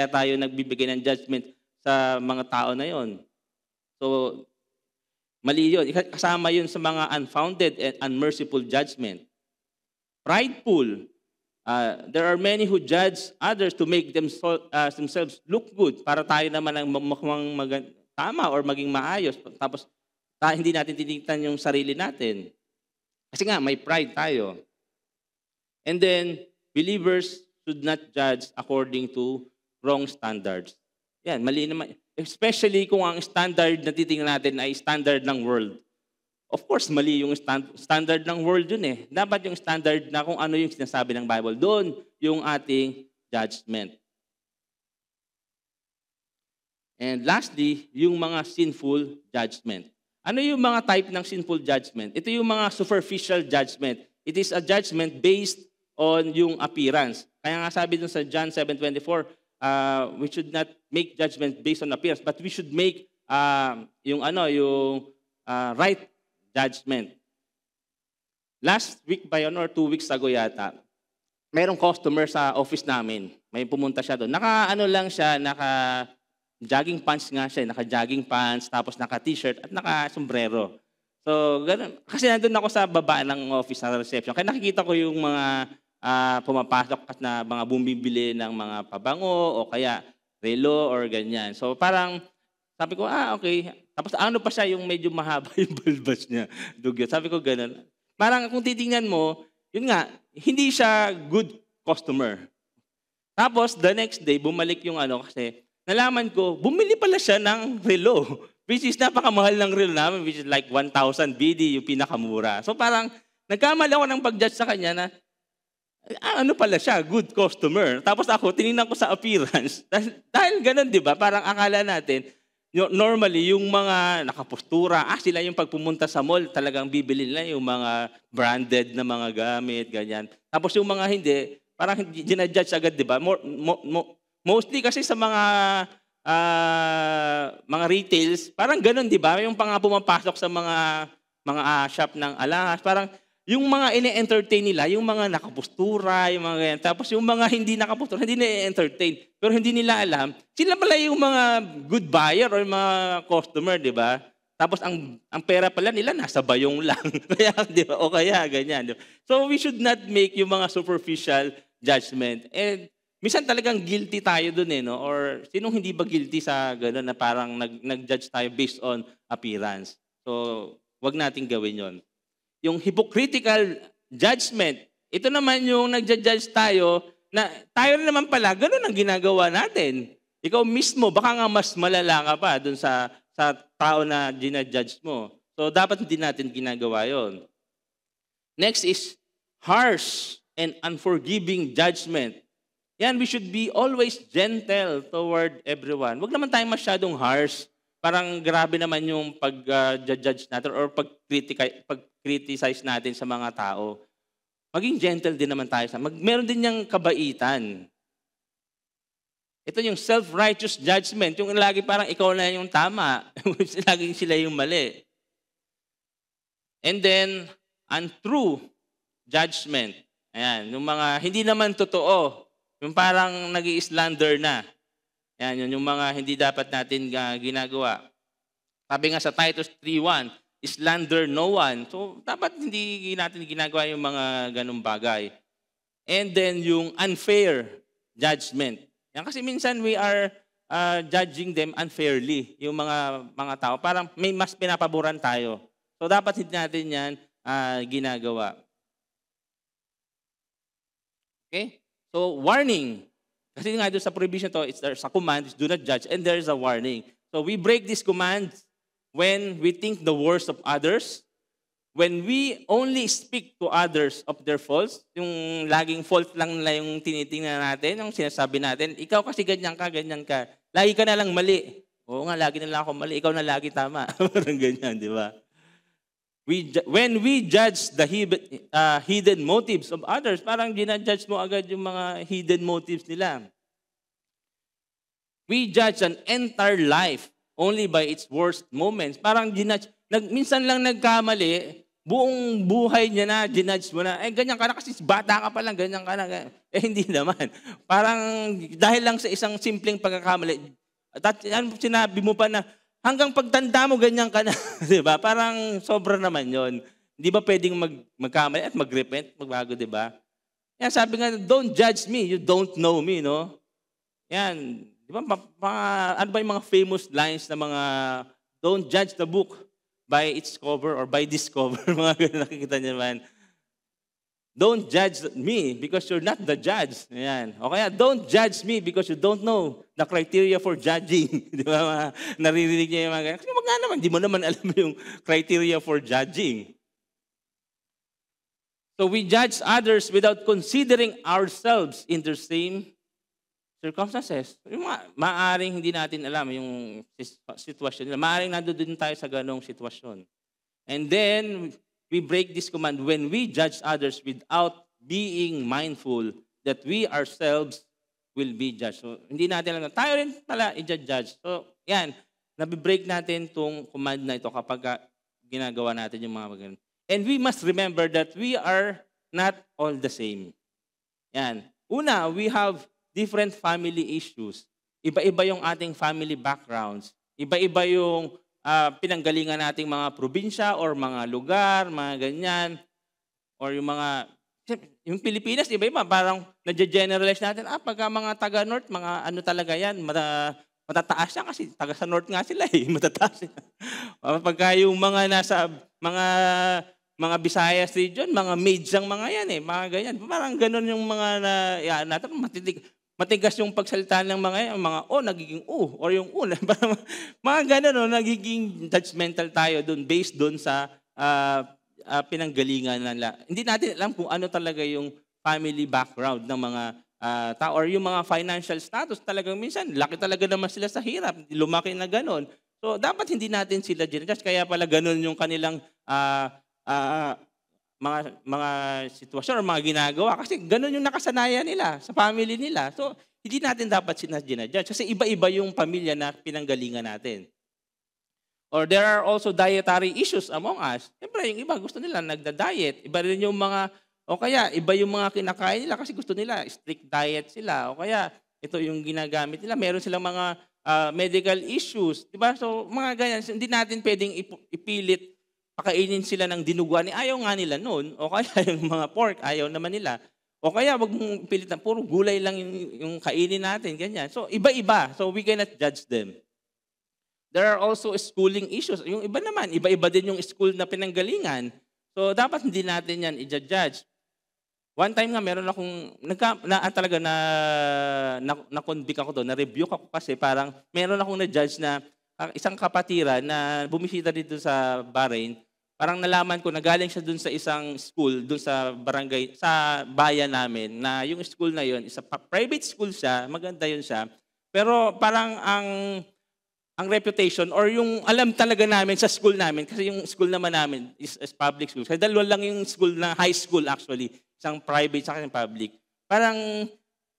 Speaker 6: tayo nagbibigay ng judgment sa mga tao na yon. So, mali yun. Kasama yun sa mga unfounded and unmerciful judgment. Prideful. There are many who judge others to make themselves look good para tayo naman ang tama or maging maayos. Tapos, hindi natin titignan yung sarili natin. Kasi nga, may pride tayo. And then, believers should not judge according to wrong standards. Yan, mali naman. Especially kung ang standard na titingnan natin ay standard ng world. Of course, mali yung standard ng world yun eh. Dapat yung standard na kung ano yung sinasabi ng Bible. Doon yung ating judgment. And lastly, yung mga sinful judgment. Ano yung mga type ng sinful judgment? Ito yung mga superficial judgment. It is a judgment based on yung appearance. Kaya nga sabi dun sa John 7:24, we should not make judgment based on appearance, but we should make right judgment. Last week ba yun or 2 weeks ago yata, mayroong customer sa office namin. May pumunta siya doon. Jogging pants nga siya, naka-jogging pants, tapos naka-t-shirt at naka-sombrero. So, ganun. Kasi nandun ako sa baba ng office sa reception. Kaya nakikita ko yung mga pumapasok at na mga bumibili ng mga pabango o kaya relo or ganyan. So, parang sabi ko, okay. Tapos ano pa siya yung medyo mahaba yung balbas niya. Dugyot. Sabi ko, ganun. Parang kung titingnan mo, yun nga, hindi siya good customer. Tapos, the next day, bumalik yung kasi nalaman ko, bumili pala siya ng relo. Which is napakamahal ng relo namin, which is like 1,000 BD, yung pinakamura. So parang, nagkamali ako ng pag-judge sa kanya na, ano pala siya, good customer. Tapos ako, tinignan ko sa appearance. Dahil ganun, di ba? Parang akala natin, normally, yung mga nakapostura, sila yung pagpumunta sa mall, talagang bibili nila yung mga branded na mga gamit, ganyan. Tapos yung mga hindi, parang ginajudge agad, di ba? Mostly kasi sa mga retails, parang ganun, di ba? Yung pumapasok sa mga shop ng alahas, parang yung mga ine-entertain nila, yung mga nakapostura, yung mga ganyan. Tapos yung mga hindi nakapostura, hindi na-entertain. Pero hindi nila alam, sila pala yung mga good buyer or mga customer, di ba? Tapos ang pera pala nila nasa bayong lang. Kaya, di ba? O kaya, ganyan. Di ba? So we should not make yung mga superficial judgment. And minsan talagang guilty tayo dun no? Or sinong hindi ba guilty sa gano'n na parang nag-judge tayo based on appearance. So, wag nating gawin yon. Yung hypocritical judgment, ito naman yung nagja-judge tayo na tayo na naman pala, gano'n ang ginagawa natin. Ikaw mismo, baka nga mas malala ka pa dun sa tao na ginajudge mo. So, dapat hindi natin ginagawa yon. Next is harsh and unforgiving judgment. Yan, we should be always gentle toward everyone. Huwag naman tayong masyadong harsh. Parang grabe naman yung pag-judge natin or pag-criticize natin sa mga tao. Maging gentle din naman tayo. Meron din niyang kabaitan. Ito yung self-righteous judgment. Yung lagi parang ikaw na yung tama. Laging sila yung mali. And then, untrue judgment. Ayan, yung mga hindi naman totoo. Yung parang nag-i-slander na. Yan, yun yung mga hindi dapat natin ginagawa. Sabi nga sa Titus 3:1, slander no one. So, dapat hindi natin ginagawa yung mga ganung bagay. And then yung unfair judgment. Yan, kasi minsan we are judging them unfairly, yung mga tao. Parang may mas pinapaboran tayo. So, dapat hindi natin yan ginagawa. Okay? So, warning. Kasi nga doon sa prohibition to, there's a command, do not judge, and there's a warning. So we break this command when we think the worst of others, when we only speak to others of their faults, yung laging fault lang nila yung tinitingnan natin, yung sinasabi natin, ikaw kasi ganyan ka. Lagi ka na lang mali. Oo nga, lagi na lang ako mali, ikaw na lagi tama. Parang ganyan, di ba? When we judge the hidden motives of others, parang ginajudge mo agad yung mga hidden motives nila. We judge an entire life only by its worst moments. Parang minsan lang nagkamali, buong buhay niya na, ginudge mo na, ganyan ka na kasi bata ka pa lang, ganyan ka na. Hindi naman. Parang dahil lang sa isang simpleng pagkakamali, at sinabi mo pa na, hanggang pagtanda mo, ganyan ka na. Diba? Parang sobra naman yon. Di ba pwedeng magkamali at mag-repent, magbago, di ba? Yan, sabi nga, don't judge me, you don't know me, no? Yan. Di ba? Ano ba yung mga famous lines na mga, don't judge the book by its cover or by this cover. Mga ganun, nakikita niyo naman. Don't judge me because you're not the judge. Ayan. O kaya, don't judge me because you don't know the criteria for judging. Di ba? Naririnig niya yung mga ganyan. Kasi wag nga naman, di mo naman alam yung criteria for judging. So we judge others without considering ourselves in the same circumstances. Yung maaring hindi natin alam yung sitwasyon nila. Maaring nandoon tayo sa ganong sitwasyon. And then, we break this command when we judge others without being mindful that we ourselves will be judged. So, hindi natin alam. Tayo rin pala i-judge. So, yan. Nabibreak natin itong command na ito kapag ginagawa natin yung mga ganun. And we must remember that we are not all the same. Yan. Una, we have different family issues. Iba-iba yung ating family backgrounds. Iba-iba yung pinanggalingan nating mga probinsya or mga lugar, mga ganyan. Or yung Pilipinas, iba-iba. Parang nadya-generalize natin, pagka mga taga-North, mga ano talaga yan, matataas yan kasi taga sa North nga sila matataas yan. Pagka yung mga nasa, mga Visayas region, mga Midyang mga yan mga ganyan. Parang ganun yung mga natin, matigas yung pagsalita ng mga nagiging or yung parang mga ganun, nagiging judgmental tayo doon based doon sa pinanggalingan nila. Hindi natin alam kung ano talaga yung family background ng mga tao or yung mga financial status, talagang minsan, laki talaga naman sila sa hirap, lumaki na ganon. So, dapat hindi natin sila ginajudge. Kaya pala ganon yung kanilang mga sitwasyon or mga ginagawa. Kasi ganon yung nakasanayan nila sa family nila. So, hindi natin dapat sila ginajudge. Kasi iba-iba yung pamilya na pinanggalingan natin. Or there are also dietary issues among us. Siyempre, yung iba gusto nila nagda-diet. Iba rin yung mga, o kaya iba yung mga kinakain nila kasi gusto nila strict diet sila. O kaya ito yung ginagamit nila. Meron silang mga medical issues. Diba? So, mga ganyan. Hindi natin pwedeng ipilit pakainin sila ng dinuguan. Ayaw nga nila noon. O kaya yung mga pork, ayaw naman nila. O kaya wag mong pilit na puro gulay lang yung kainin natin. Ganyan. So, iba-iba. So, we cannot judge them. There are also schooling issues. Yung iba naman, iba-iba din yung school na pinanggalingan. So, dapat hindi natin yan i-judge. One time nga, meron akong, na-convict ako doon, na-rebuke ako kasi parang meron akong na-judge na isang kapatiran na bumisita dito sa Bahrain. Parang nalaman ko na galing siya doon sa isang school, doon sa barangay, sa bayan namin, na yung school na yon, isa private school siya, maganda yun siya. Pero parang ang reputation or yung alam talaga namin sa school namin, kasi yung school naman namin is public school. Kasi dalawa lang yung school na high school actually, isang private sa isang public. Parang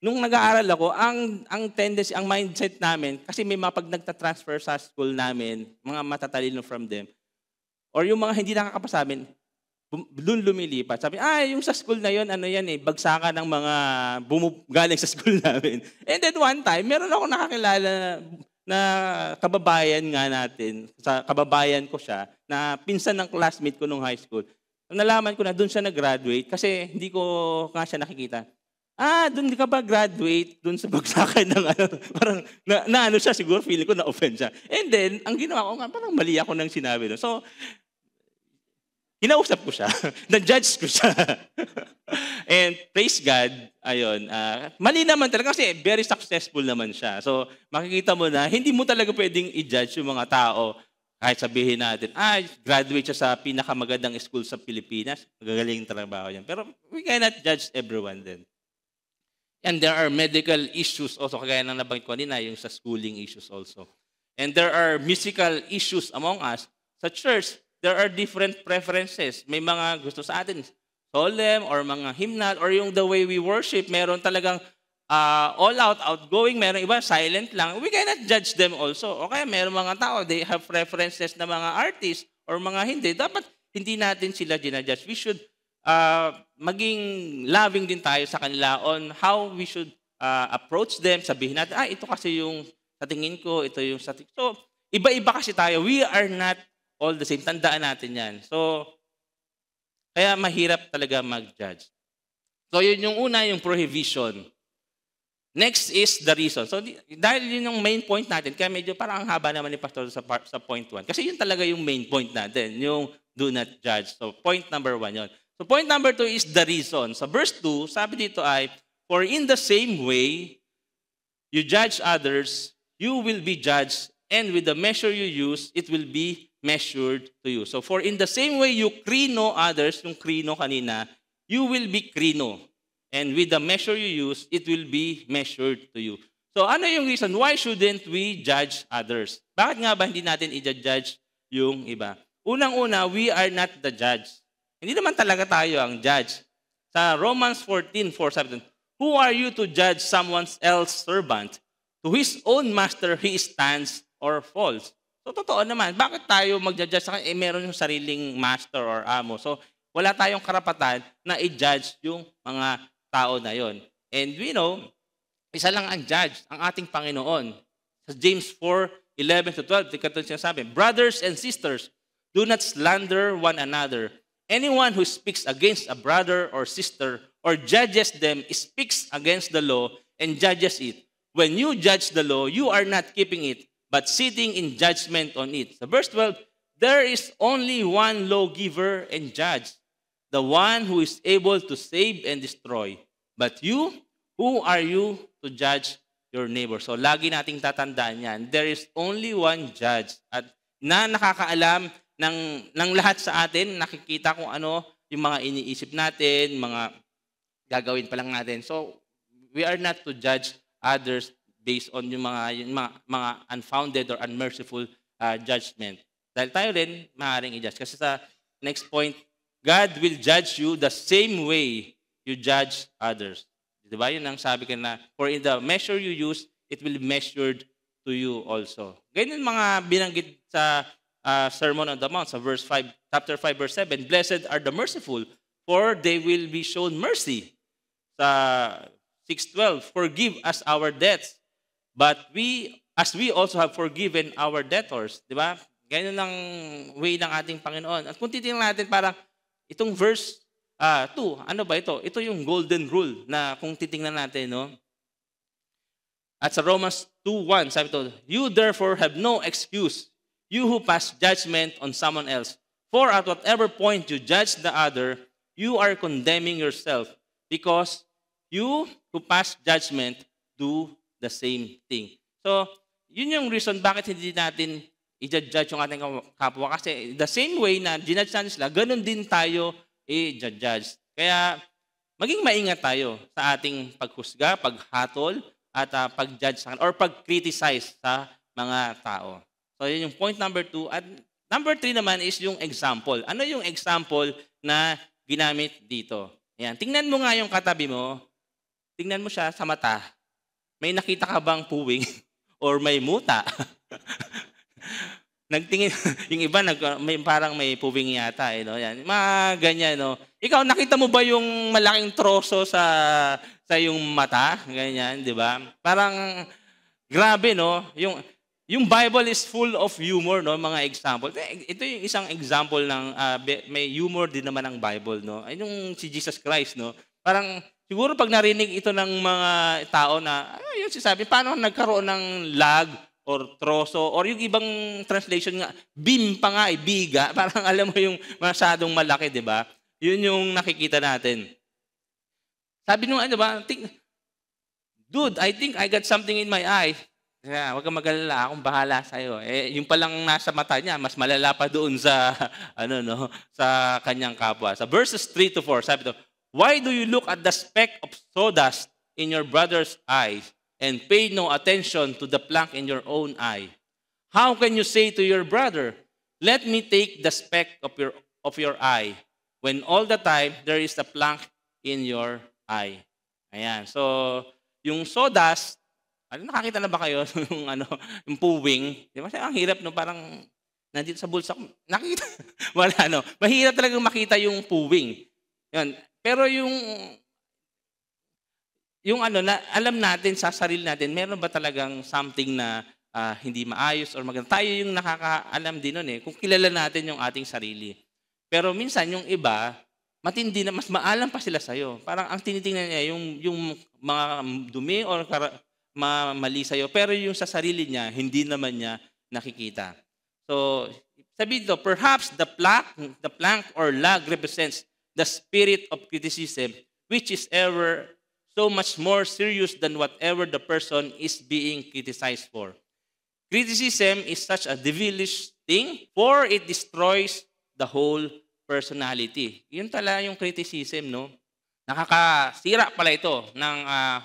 Speaker 6: nung nag-aaral ako, ang tendency, ang mindset namin, kasi may mga pag nagta-transfer sa school namin, mga matatalino from them, or yung mga hindi nakakapasa amin, doon lumilipat. Sabi, yung sa school na yon, ano yan bagsakan ng mga galing sa school namin. And then one time, meron ako nakakilala na kababayan nga natin, sa kababayan ko siya, na pinsan ng classmate ko nung high school. Nalaman ko na doon siya nag-graduate kasi hindi ko nga siya nakikita. Doon ka ba graduate doon sa bagsakan ng ano, parang na ano siya, siguro feeling ko na-offend siya. And then, ang ginawa ko nga, parang mali ako nang sinabi doon. So, kinausap ko siya, na-judge ko siya. And praise God, ayun, mali naman talaga kasi very successful naman siya. So, makikita mo na, hindi mo talaga pwedeng i-judge yung mga tao kahit sabihin natin, graduate siya sa pinakamagandang school sa Pilipinas, magagaling trabaho yan. Pero we cannot judge everyone then. And there are medical issues also, kagaya ng nabanggit ko kanina, yung sa schooling issues also. And there are musical issues among us. Sa church, there are different preferences. May mga gusto sa atin, solemn, or mga hymnal, or yung the way we worship, meron talagang all out, outgoing, meron iba, silent lang. We cannot judge them also. O kaya meron mga tao, they have preferences na mga artists, or mga hindi. Dapat hindi natin sila ginajudge. We should maging loving din tayo sa kanila on how we should approach them. Sabihin natin, ito kasi yung sa tingin ko, ito yung sa tingin. So, iba-iba kasi tayo. We are not all the same. Tandaan natin yan. So, kaya mahirap talaga mag-judge. So, yun yung una, yung prohibition. Next is the reason. So, dahil yun yung main point natin, kaya medyo parang ang haba naman ni Pastor sa point 1. Kasi yun talaga yung main point natin, yung do not judge. So, point number 1 yun. So, point number 2 is the reason. Sa verse 2, sabi dito ay, for in the same way you judge others, you will be judged, and with the measure you use, it will be measured to you. So, for in the same way you krino others, yung krino kanina, you will be krino. And with the measure you use, it will be measured to you. So, ano yung reason? Why shouldn't we judge others? Bakit nga ba hindi natin i-judge yung iba? Unang-una, we are not the judge. Hindi naman talaga tayo ang judge. Sa Romans 14:4, who are you to judge someone else's servant? To his own master he stands or falls. So, totoo naman. Bakit tayo mag-judge sa kanya? Meron yung sariling master or amo. So, wala tayong karapatan na i-judge yung mga tao na yon. And we know, isa lang ang judge, ang ating Panginoon. Sa James 4:11-12, ito sinasabi, brothers and sisters, do not slander one another. Anyone who speaks against a brother or sister or judges them speaks against the law and judges it. When you judge the law, you are not keeping it, but sitting in judgment on it. So verse 12, there is only one lawgiver and judge, the one who is able to save and destroy. But you, who are you to judge your neighbor? So lagi nating tatandaan yan. There is only one judge at na nakakaalam ng lahat sa atin, nakikita kung ano yung mga iniisip natin, mga gagawin pa lang natin. So We are not to judge others based on yung mga unfounded or unmerciful judgment. Dahil tayo rin maaaring i-judge. Kasi sa next point, God will judge you the same way you judge others. Diba? Yun ang sabi ka na, for in the measure you use, it will be measured to you also. Ganyan mga binanggit sa Sermon on the Mount, sa chapter 5, verse 7, Blessed are the merciful, for they will be shown mercy. Sa 6:12, Forgive us our debts, but as we also have forgiven our debtors. Diba? Ganyan ang way ng ating Panginoon. At kung titingnan natin, parang itong verse 2, ano ba ito? Ito yung golden rule na kung titingnan natin, no? At sa Romans 2:1, sabi ito, You therefore have no excuse, you who pass judgment on someone else. For at whatever point you judge the other, you are condemning yourself, because you who pass judgment do the same thing. So, yun yung reason bakit hindi natin i-judge yung ating kapwa. Kasi the same way na ginudge natin sila, ganun din tayo i-judge. Kaya, maging maingat tayo sa ating paghusga, paghatol, at pag-judge sa or pag-criticize sa mga tao. So, yun yung point number 2. At number 3 naman is yung example. Ano yung example na ginamit dito? Ayan. Tingnan mo nga yung katabi mo. Tingnan mo siya sa mata. May nakita ka bang puwing? Or may muta? Nagtingin, yung iba, parang may puwing yata. No? Yan. Mga ganyan. No? Ikaw, nakita mo ba yung malaking troso sa yung mata? Ganyan, di ba? Parang, grabe, no? Yung Bible is full of humor, no? Mga example. Ito yung isang example ng, may humor din naman ang Bible, no? Ay, yung si Jesus Christ, no? Parang, siguro pag narinig ito ng mga tao na, yun sabi, paano nagkaroon ng lag, or troso, or yung ibang translation nga, beam pa nga, biga. Parang alam mo yung masyadong malaki, di ba? Yun yung nakikita natin. Sabi nung ano ba, dude, I think I got something in my eye. Kaya, wag kang mag-alala, akong bahala sa'yo. Yung palang nasa mata niya, mas malala pa doon sa, sa kanyang kapwa. Sa verses 3-4, sabi ito, Why do you look at the speck of sawdust in your brother's eye, and pay no attention to the plank in your own eye? How can you say to your brother, Let me take the speck of your eye, when all the time there is a plank in your eye? Ayan. So, yung sawdust, nakakita na ba kayo yung puwing? Di ba? Ang hirap, no? Parang nandito sa bulsa ko. Nakita? Wala, no? Mahirap talagang makita yung puwing. Yan. Pero yung na alam natin sa sarili natin, meron ba talagang something na hindi maayos or maganda? Tayo yung nakakaalam din nun kung kilala natin yung ating sarili. Pero minsan yung iba, matindi na, mas maalam pa sila sa'yo. Parang ang tinitingnan niya, yung mga dumi or mali sa'yo. Pero yung sa sarili niya, hindi naman niya nakikita. So, sabi dito, perhaps the plank or lag represents the spirit of criticism, which is ever so much more serious than whatever the person is being criticized for. Criticism is such a devilish thing, for it destroys the whole personality. Yun tala yung criticism, no? Nakakasira pala ito ng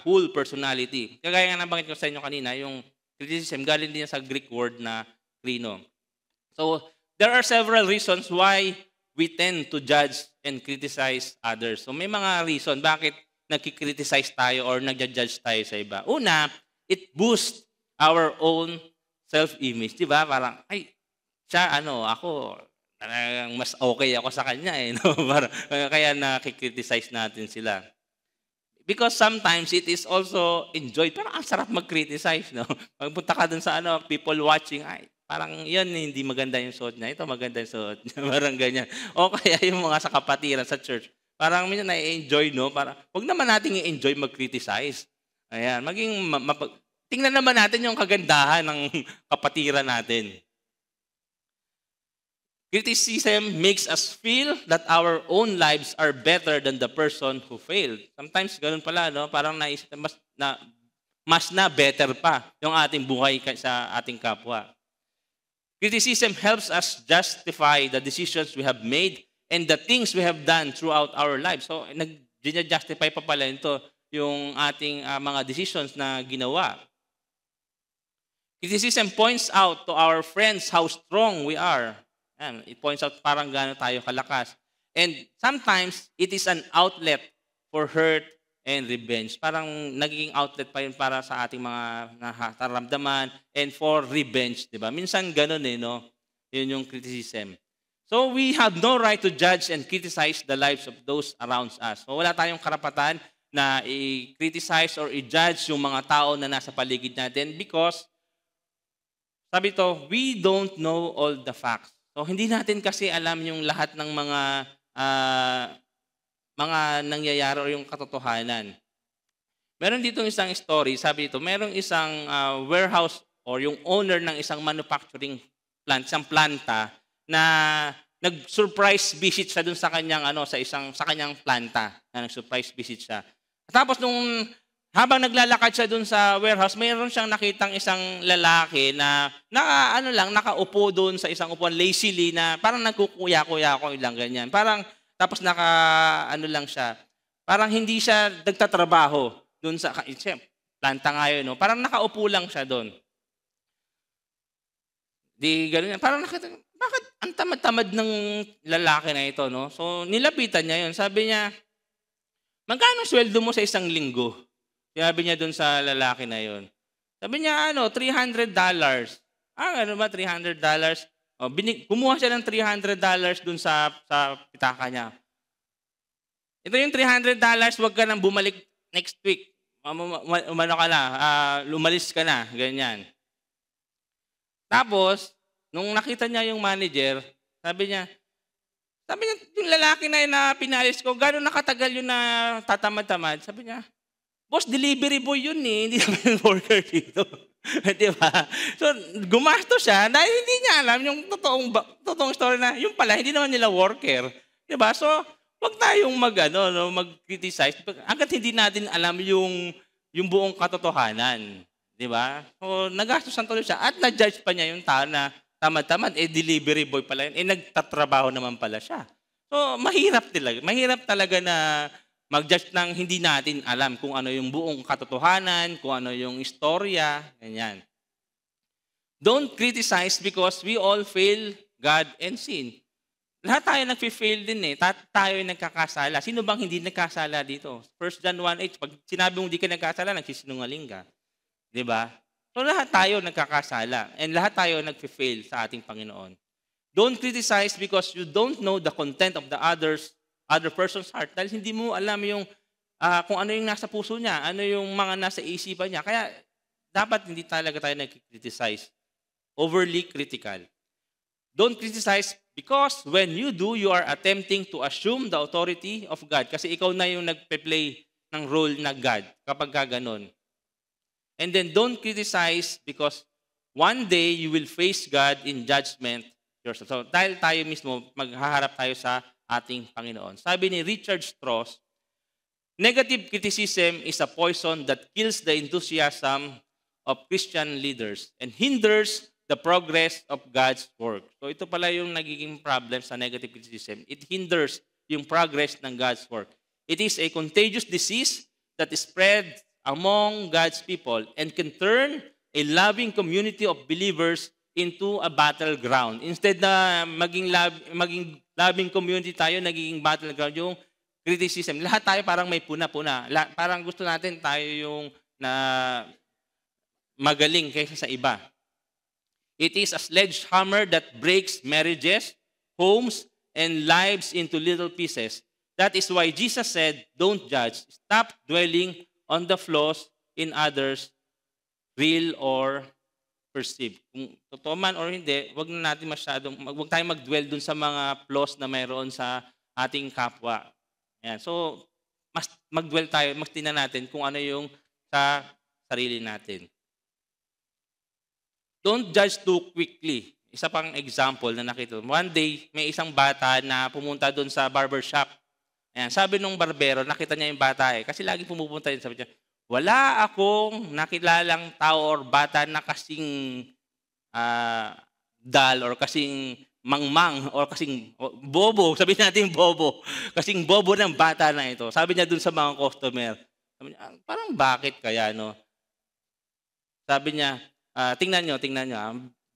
Speaker 6: whole personality. Kagaya nga nabanggit ko sa inyo kanina, yung criticism, galing din sa Greek word na krino. So, there are several reasons why we tend to judge and criticize others. So, may mga reason bakit nagkikriticize tayo or nagja-judge tayo sa iba. Una, it boosts our own self-image. Diba? Parang, siya, ako, mas okay ako sa kanya. No? Kaya nakikriticize natin sila. Because sometimes it is also enjoyed. Parang ang sarap mag-criticize. No? Pagpunta ka dun sa people watching, parang yan, hindi maganda yung suot niya. Ito maganda yung suot niya. Parang ganyan. O kaya yung mga sa kapatiran sa church. Parang minsan na-enjoy, no? Para wag naman natin i-enjoy mag-criticize. Ayan, tingnan naman natin yung kagandahan ng kapatiran natin. Criticism makes us feel that our own lives are better than the person who failed. Sometimes ganun pala, no? Parang naisip mas na better pa yung ating buhay sa ating kapwa. Criticism helps us justify the decisions we have made and the things we have done throughout our lives. So, nag-justify pa pala ito yung ating mga decisions na ginawa. Criticism points out to our friends how strong we are. Yan, it points out parang gaano tayo kalakas. And sometimes, it is an outlet for hurt and revenge. Parang naging outlet pa yun para sa ating mga nararamdaman and for revenge, di ba? Minsan ganun no? Yun yung criticism. So we have no right to judge and criticize the lives of those around us. So wala tayong karapatan na i-criticize or i-judge yung mga tao na nasa paligid natin because, sabi to, we don't know all the facts. So hindi natin kasi alam yung lahat ng mga nangyayari o yung katotohanan. Meron dito isang story, sabi dito, merong isang warehouse or yung owner ng isang manufacturing plant, isang planta na nag-surprise visit siya dun sa kanyang sa kanyang planta. Na nag-surprise visit siya. Tapos habang naglalakad siya dun sa warehouse, mayroon siyang nakitang isang lalaki na nakaupo dun sa isang upuan lazily na parang nagkukuya-kuya lang ganyan. Parang tapos lang siya. Parang hindi siya nagtatrabaho dun sa planta ngayon, no? Parang nakaupo lang siya dun. Di gano'n. Parang nakita, bakit ang tamad-tamad ng lalaki na ito, no? So, nilapitan niya yun. Sabi niya, magkano sweldo mo sa isang linggo? Sabi niya dun sa lalaki na yun. Sabi niya, $300. Ano ba, $300? Kumuha siya ng $300 dun sa pitaka niya. Ito yung $300, wag ka nang bumalik next week. Lumalis ka na, ganyan. Tapos, nung nakita niya yung manager, sabi niya, yung lalaki na yun na pinalis ko, gano'n nakatagal yun na tatamad-tamad? Sabi niya, boss, delivery boy yun hindi naman worker dito. Di ba? So, gumasto siya dahil hindi niya alam yung totoong story na, yung pala, hindi naman nila worker. Di ba? So, wag tayong mag-criticize agad hindi natin alam yung buong katotohanan. Di ba? So, nagastos ang tuloy siya at na-judge pa niya yung tao na tamad-tamad, delivery boy pala yun, nagtatrabaho naman pala siya. So, mahirap talaga na mag-judge ng hindi natin alam kung ano yung buong katotohanan, kung ano yung istorya, ganyan. Don't criticize because we all fail God and sin. Lahat tayo nag-fail din tayo nagkakasala. Sino bang hindi nagkasala dito? 1 John 1:8, pag sinabi mong hindi ka nagkasala, nagsisinungaling ka. Diba? So lahat tayo nagkakasala and lahat tayo nag-fail sa ating Panginoon. Don't criticize because you don't know the content of the other person's heart dahil hindi mo alam yung kung ano yung nasa puso niya, ano yung mga nasa isipan niya. Kaya dapat hindi talaga tayo nag-criticize. Overly critical. Don't criticize because when you do, you are attempting to assume the authority of God kasi ikaw na yung nagpe-play ng role na God kapag gano'n. And then don't criticize because one day you will face God in judgment yourself. So dahil tayo mismo, maghaharap tayo sa ating Panginoon. Sabi ni Richard Strauss, negative criticism is a poison that kills the enthusiasm of Christian leaders and hinders the progress of God's work. So ito pala yung nagiging problem sa negative criticism. It hinders yung progress ng God's work. It is a contagious disease that is spread among God's people and can turn a loving community of believers into a battleground. Instead na maging loving community tayo, nagiging battleground yung criticism. Lahat tayo parang may puna-puna. Parang gusto natin tayo yung na magaling kaysa sa iba. It is a sledgehammer that breaks marriages, homes, and lives into little pieces. That is why Jesus said, don't judge. Stop dwelling on the flaws in others, real or perceived. Kung totoo man or hindi, wag na natin wag tayong mag-dwell dun sa mga flaws na mayroon sa ating kapwa. Ayan. So, mas mag-dwell tayo, mas tingnan natin kung ano yung sa sarili natin. Don't judge too quickly. Isa pang example na nakita. One day, may isang bata na pumunta dun sa barbershop. Ayan, sabi nung barbero, nakita niya yung bata kasi lagi pumupunta yun. Sabi niya, wala akong nakilalang tao or bata na kasing dull or kasing mangmang or kasing bobo. Sabi natin bobo. Kasing bobo ng bata na ito. Sabi niya dun sa mga customer, Sabi niya, parang bakit kaya, no? Sabi niya, tingnan nyo,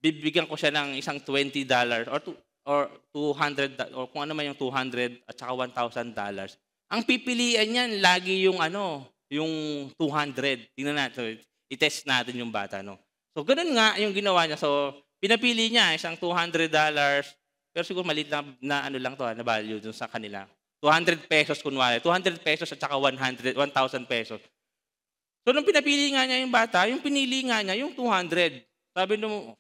Speaker 6: bibigyan ko siya ng isang $20 or $200 or kung ano man yung $200 at saka $1,000. Ang pipilian niyan lagi yung yung 200. Tingnan natin, i-test natin yung bata, no. So ganoon nga yung ginawa niya. So pinapili niya isang $200, pero siguro maliit na lang to, na value dun sa kanila. 200 pesos kunwari, 200 pesos at saka 1,000 pesos. So, nung pinapili nga niya yung bata, yung pinili nga niya, yung 200. Sabi nung,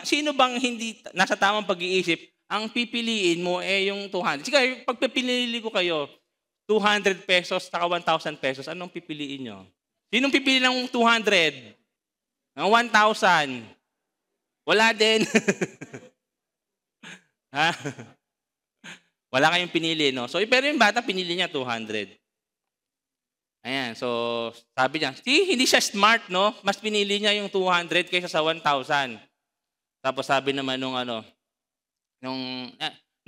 Speaker 6: sino bang hindi nasa tamang pag-iisip, ang pipiliin mo yung 200. Sige, pag pipili ko kayo, 200 pesos, saka 1,000 pesos, anong pipiliin nyo? Sinong pipili ng 200? Ng 1,000? Wala din. Ha? Wala kayong pinili, no? So, pero yung bata, pinili niya 200. Ayan, so sabi niya, hindi siya smart, no? Mas pinili niya yung 200 kaysa sa 1,000. Tapos sabi naman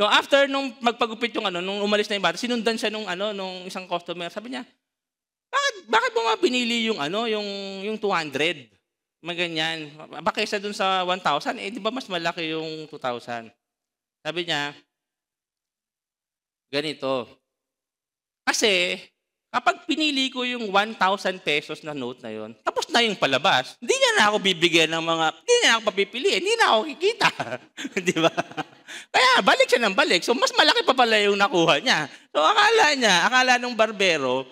Speaker 6: after nung magpagupit yung nung umalis na yung bata, sinundan siya nung isang customer. Sabi niya, bakit mo pinili yung yung 200? Maganyan. Bakit kaysa dun sa 1,000? Di ba mas malaki yung 2,000? Sabi niya, ganito. Kasi kapag pinili ko yung 1,000 pesos na note na yon, tapos na yung palabas, hindi niya na ako bibigyan ng hindi niya na ako papipili, hindi na ako kikita. Di ba? Kaya balik siya ng balik. So mas malaki pa pala yung nakuha niya. So akala nung barbero,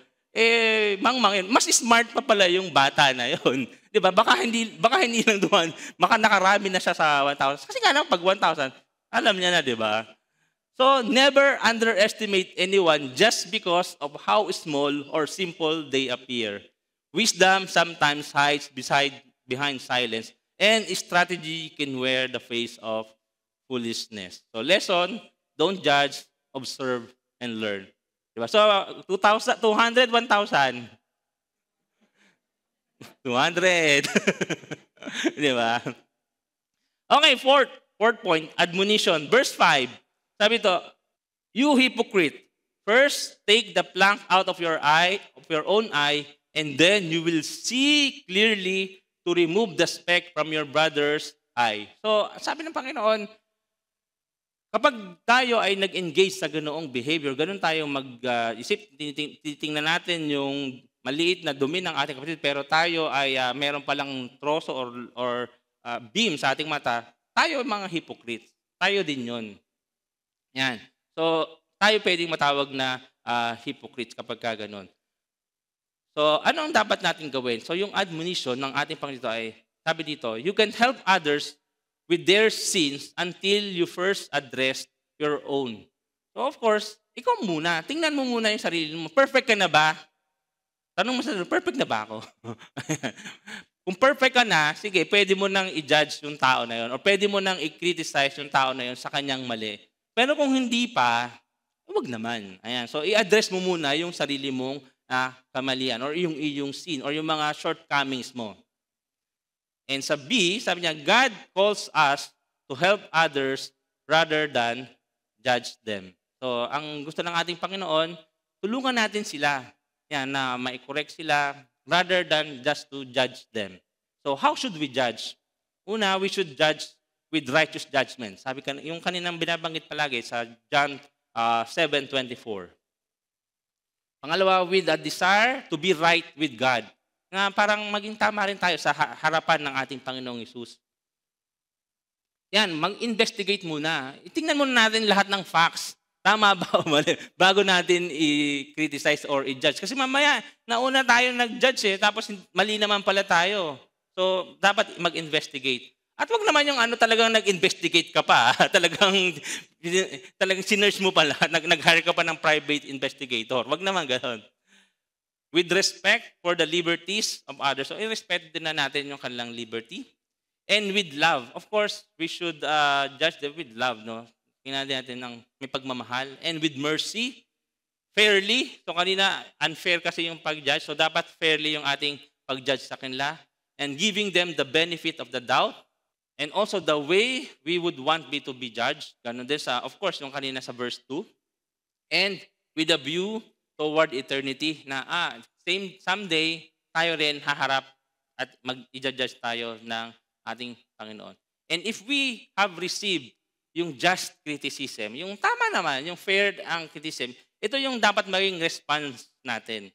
Speaker 6: mas smart pa pala yung bata na yon. Di ba? Baka hindi lang duman, baka nakarami na siya sa 1,000. Kasi nga naman pag 1,000, alam niya na, di ba? So, never underestimate anyone just because of how small or simple they appear. Wisdom sometimes hides behind silence, and strategy can wear the face of foolishness. So, lesson, don't judge, observe, and learn. Diba? So, 200, 1,000. 200. Diba? Okay, fourth point, admonition. Verse 5. Sabi to, you hypocrite, first take the plank out of your own eye, and then you will see clearly to remove the speck from your brother's eye. So, sabi ng Panginoon, kapag tayo ay nag-engage sa ganoong behavior, ganun tayong mag-isip, titingnan natin yung maliit na dumi ng ating kapatid, pero tayo ay meron palang troso or beam sa ating mata, tayo mga hypocrites. Tayo din yun. Yan. So, tayo pwedeng matawag na hypocrites kapag ganun. So, ano ang dapat natin gawin? So, yung admonition ng ating Panginoon ay, sabi dito, you can help others with their sins until you first address your own. So, of course, ikaw muna. Tingnan mo muna yung sarili mo. Perfect ka na ba? Tanong mo sa sarili, perfect na ba ako? Kung perfect ka na, sige, pwede mo nang i-judge yung tao na yun or pwede mo nang i-criticize yung tao na yun sa kanyang mali. Pero kung hindi pa, huwag naman. Ayan. So, i-address mo muna yung sarili mong kamalian or yung iyong sin or yung mga shortcomings mo. And sa B, sabi niya, God calls us to help others rather than judge them. So, ang gusto ng ating Panginoon, tulungan natin sila. Yan, na ma-correct sila rather than just to judge them. So, how should we judge? Una, we should judge with righteous judgment. Sabi yung kaninang binabanggit palagi sa John 7:24. Pangalawa, with a desire to be right with God. Nga parang maging tama rin tayo sa harapan ng ating Panginoong Hesus. Yan, mag-investigate muna. Itingnan muna natin lahat ng facts. Tama ba o mali? Bago natin i-criticize or i-judge. Kasi mamaya, nauna tayo nag-judge tapos mali naman pala tayo. So, dapat mag-investigate. At wag naman yung talagang nag-investigate ka pa. talagang sinerge mo pala. Nag-hire ka pa ng private investigator. Wag naman gano'n. With respect for the liberties of others. So, i-respect din na natin yung kanilang liberty. And with love. Of course, we should judge them with love. No? Tingnan natin ng may pagmamahal. And with mercy. Fairly. So, kanina, unfair kasi yung pag-judge. So, dapat fairly yung ating pag-judge sa kanila. And giving them the benefit of the doubt. And also the way we would want me to be judged. Ganun din sa, of course, yung kanina sa verse 2. And with a view toward eternity na someday tayo rin haharap at mag-i-judge tayo ng ating Panginoon. And if we have received yung just criticism, yung tama naman, yung fair ang criticism, ito yung dapat maging response natin.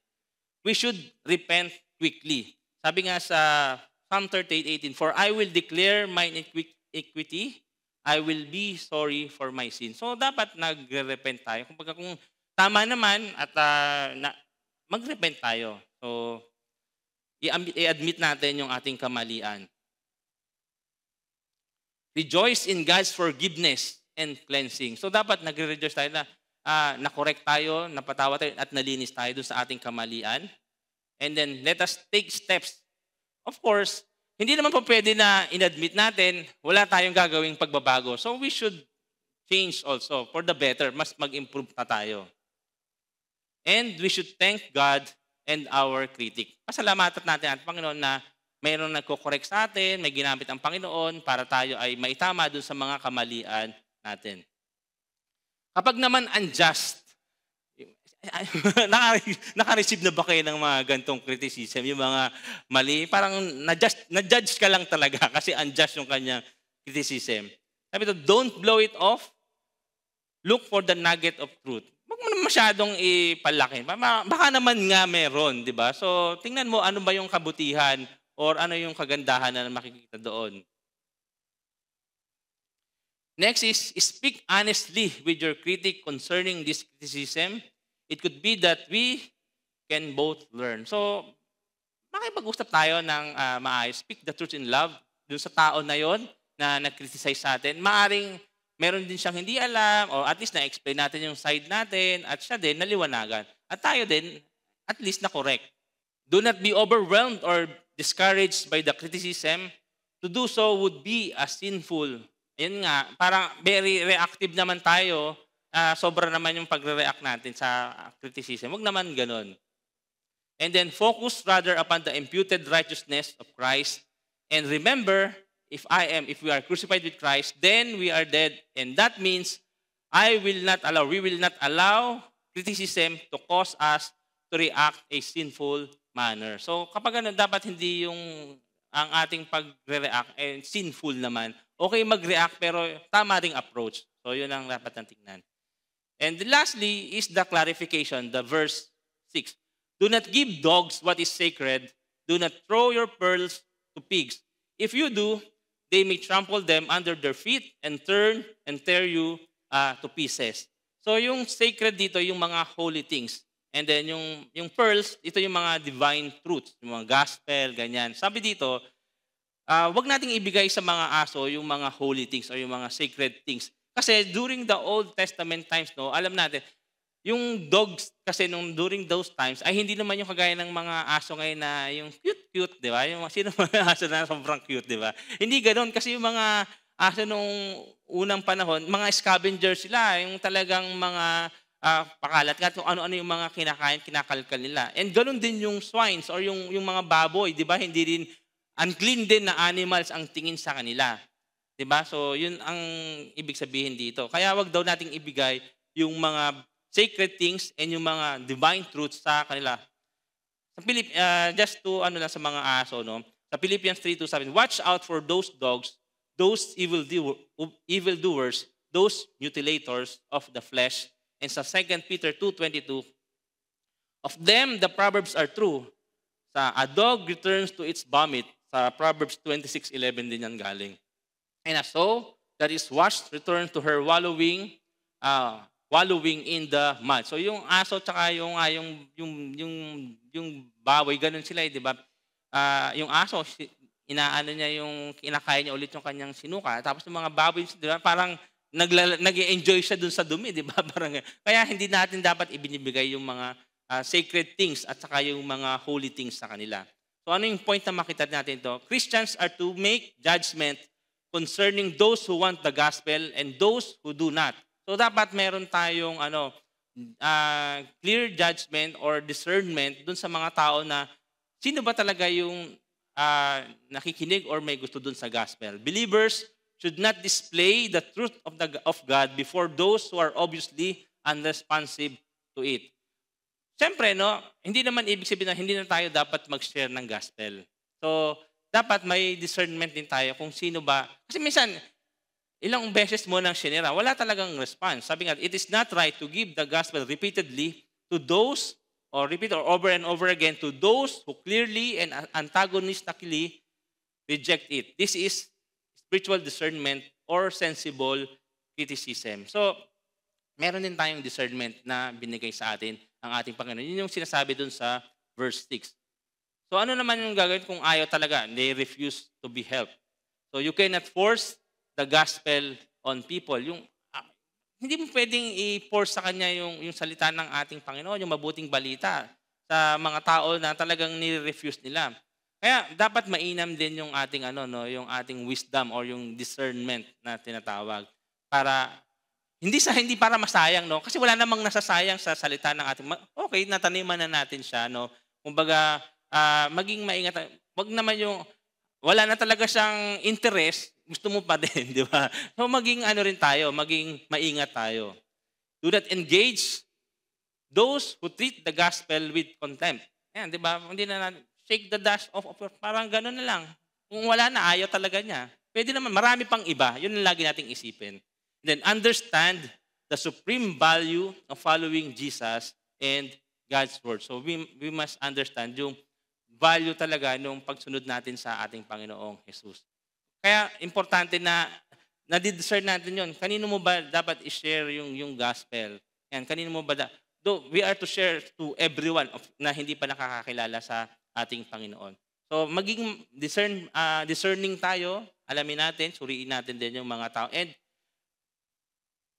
Speaker 6: We should repent quickly. Sabi nga sa Psalm 38:18, "For I will declare mine iniquity, I will be sorry for my sin." So dapat nagre-repent tayo. Kung tama naman at mag-repent tayo. So i-admit natin yung ating kamalian. Rejoice in God's forgiveness and cleansing. So dapat nagre-rejoice tayo na na-correct tayo, napatawa tayo, at nalinis tayo dun sa ating kamalian. And then let us take steps. Of course, hindi naman po pwede na in-admit natin, wala tayong gagawing pagbabago. So we should change also for the better. Mas mag-improve na tayo. And we should thank God and our critic. Pasalamatan natin ang Panginoon na mayroong nagko-correct sa atin, may ginamit ang Panginoon para tayo ay maitama dun sa mga kamalian natin. Kapag naman unjust, naka-receive na ba kayo ng mga gantong criticism, yung mga mali? Parang na-judge ka lang talaga kasi unjust yung kanyang criticism. Sabi ito, don't blow it off. Look for the nugget of truth. Huwag mo na masyadong ipalaki. Baka naman nga meron, di ba? So, tingnan mo ano ba yung kabutihan or ano yung kagandahan na makikita doon. Next is, speak honestly with your critic concerning this criticism. It could be that we can both learn. So, makipag-usap tayo ng maayos. Speak the truth in love dun sa tao na yon na nag-criticize sa atin. Maaring meron din siyang hindi alam o at least na-explain natin yung side natin at siya din naliwanagan. At tayo din, at least na-correct. Do not be overwhelmed or discouraged by the criticism. To do so would be a sinful. Ayun nga, parang very reactive naman tayo. Sobra naman yung pagre-react natin sa criticism. Huwag naman ganun. And then focus rather upon the imputed righteousness of Christ. And remember, if we are crucified with Christ, then we are dead. And that means we will not allow criticism to cause us to react a sinful manner. So kapag dapat hindi ang ating pagre-react sinful naman. Okay mag-react pero tama ring approach. So yun ang dapat nating tingnan. And lastly is the clarification, the verse 6. Do not give dogs what is sacred. Do not throw your pearls to pigs. If you do, they may trample them under their feet and turn and tear you to pieces. So yung sacred dito, yung mga holy things. And then yung pearls, ito yung mga divine truths, yung mga gospel, ganyan. Sabi dito, wag nating ibigay sa mga aso yung mga holy things or yung mga sacred things. Kasi during the Old Testament times, alam natin, yung dogs kasi during those times, ay hindi naman yung kagaya ng mga aso ngayon na yung cute-cute, di ba? Yung sino mga aso na sobrang cute, di ba? Hindi ganoon kasi yung mga aso nung unang panahon, mga scavengers sila, yung talagang mga pakalat at kung ano-ano yung mga kinakalkal nila. And ganoon din yung swines or yung mga baboy, di ba? Hindi rin unclean din na animals ang tingin sa kanila. Di ba? So yun ang ibig sabihin dito. Kaya wag daw nating ibigay yung mga sacred things and yung mga divine truths sa kanila. Sa just to sa mga aso, sa Philippians 3:7, watch out for those dogs, those evildoers, those mutilators of the flesh. And sa 2 Peter 2:22, of them the proverbs are true. Sa a dog returns to its vomit, sa Proverbs 26:11 din yan galing. And a soul that is washed returns to her wallowing in the mud. So yung aso tsaka yung baboy, ganun sila, di ba? Yung aso, kinakain niya ulit yung kanyang sinuka. Tapos yung mga baboy, di ba? Parang nag-enjoy siya dun sa dumi, di ba? Parang, kaya hindi natin dapat ibinibigay yung mga sacred things at saka yung mga holy things sa kanila. So ano yung point na makita natin ito? Christians are to make judgment concerning those who want the gospel and those who do not. So dapat meron tayong clear judgment or discernment dun sa mga tao na sino ba talaga yung nakikinig or may gusto dun sa gospel. Believers should not display the truth of God before those who are obviously unresponsive to it. Siyempre, no, hindi naman ibig sabihin na hindi na tayo dapat mag-share ng gospel. So, dapat may discernment din tayo kung sino ba. Kasi minsan, ilang beses mo nang shinera, wala talagang response. Sabi nga, it is not right to give the gospel repeatedly to those, or repeat or over and over again, to those who clearly and antagonistically reject it. This is spiritual discernment or sensible criticism. So, meron din tayong discernment na binigay sa atin ang ating Panginoon. Yun yung sinasabi dun sa verse 6. So, ano naman yung gagawin kung ayaw talaga? They refuse to be helped. So, you cannot force the gospel on people. Hindi mo pwedeng i-force sa kanya yung salita ng ating Panginoon, yung mabuting balita sa mga tao na talagang nire-refuse nila. Kaya dapat mainam din yung ating yung ating wisdom or yung discernment na tinatawag para hindi para masayang, no? Kasi wala namang nasasayang sa salita ng ating okay, nataniman na natin siya, no? Kumbaga maging maingat. Wag naman yung wala na talaga siyang interest, gusto mo pa din, di ba? So maging rin tayo, maging maingat tayo. Do not engage those who treat the gospel with contempt. Ayan, di ba? Hindi na shake the dust off of your, parang gano'n na lang. Kung wala na, ayaw talaga niya. Pwede naman, marami pang iba. Yun ang lagi nating isipin. Then understand the supreme value of following Jesus and God's word. So we must understand yung value talaga nung pagsunod natin sa ating Panginoong Jesus. Kaya importante na na-discern natin yon. Kanino mo ba dapat i-share yung gospel? Yan, kanino mo ba though we are to share to everyone na hindi pa nakakakilala sa ating Panginoon. So maging discerning tayo, alamin natin, suriin natin din yung mga tao. And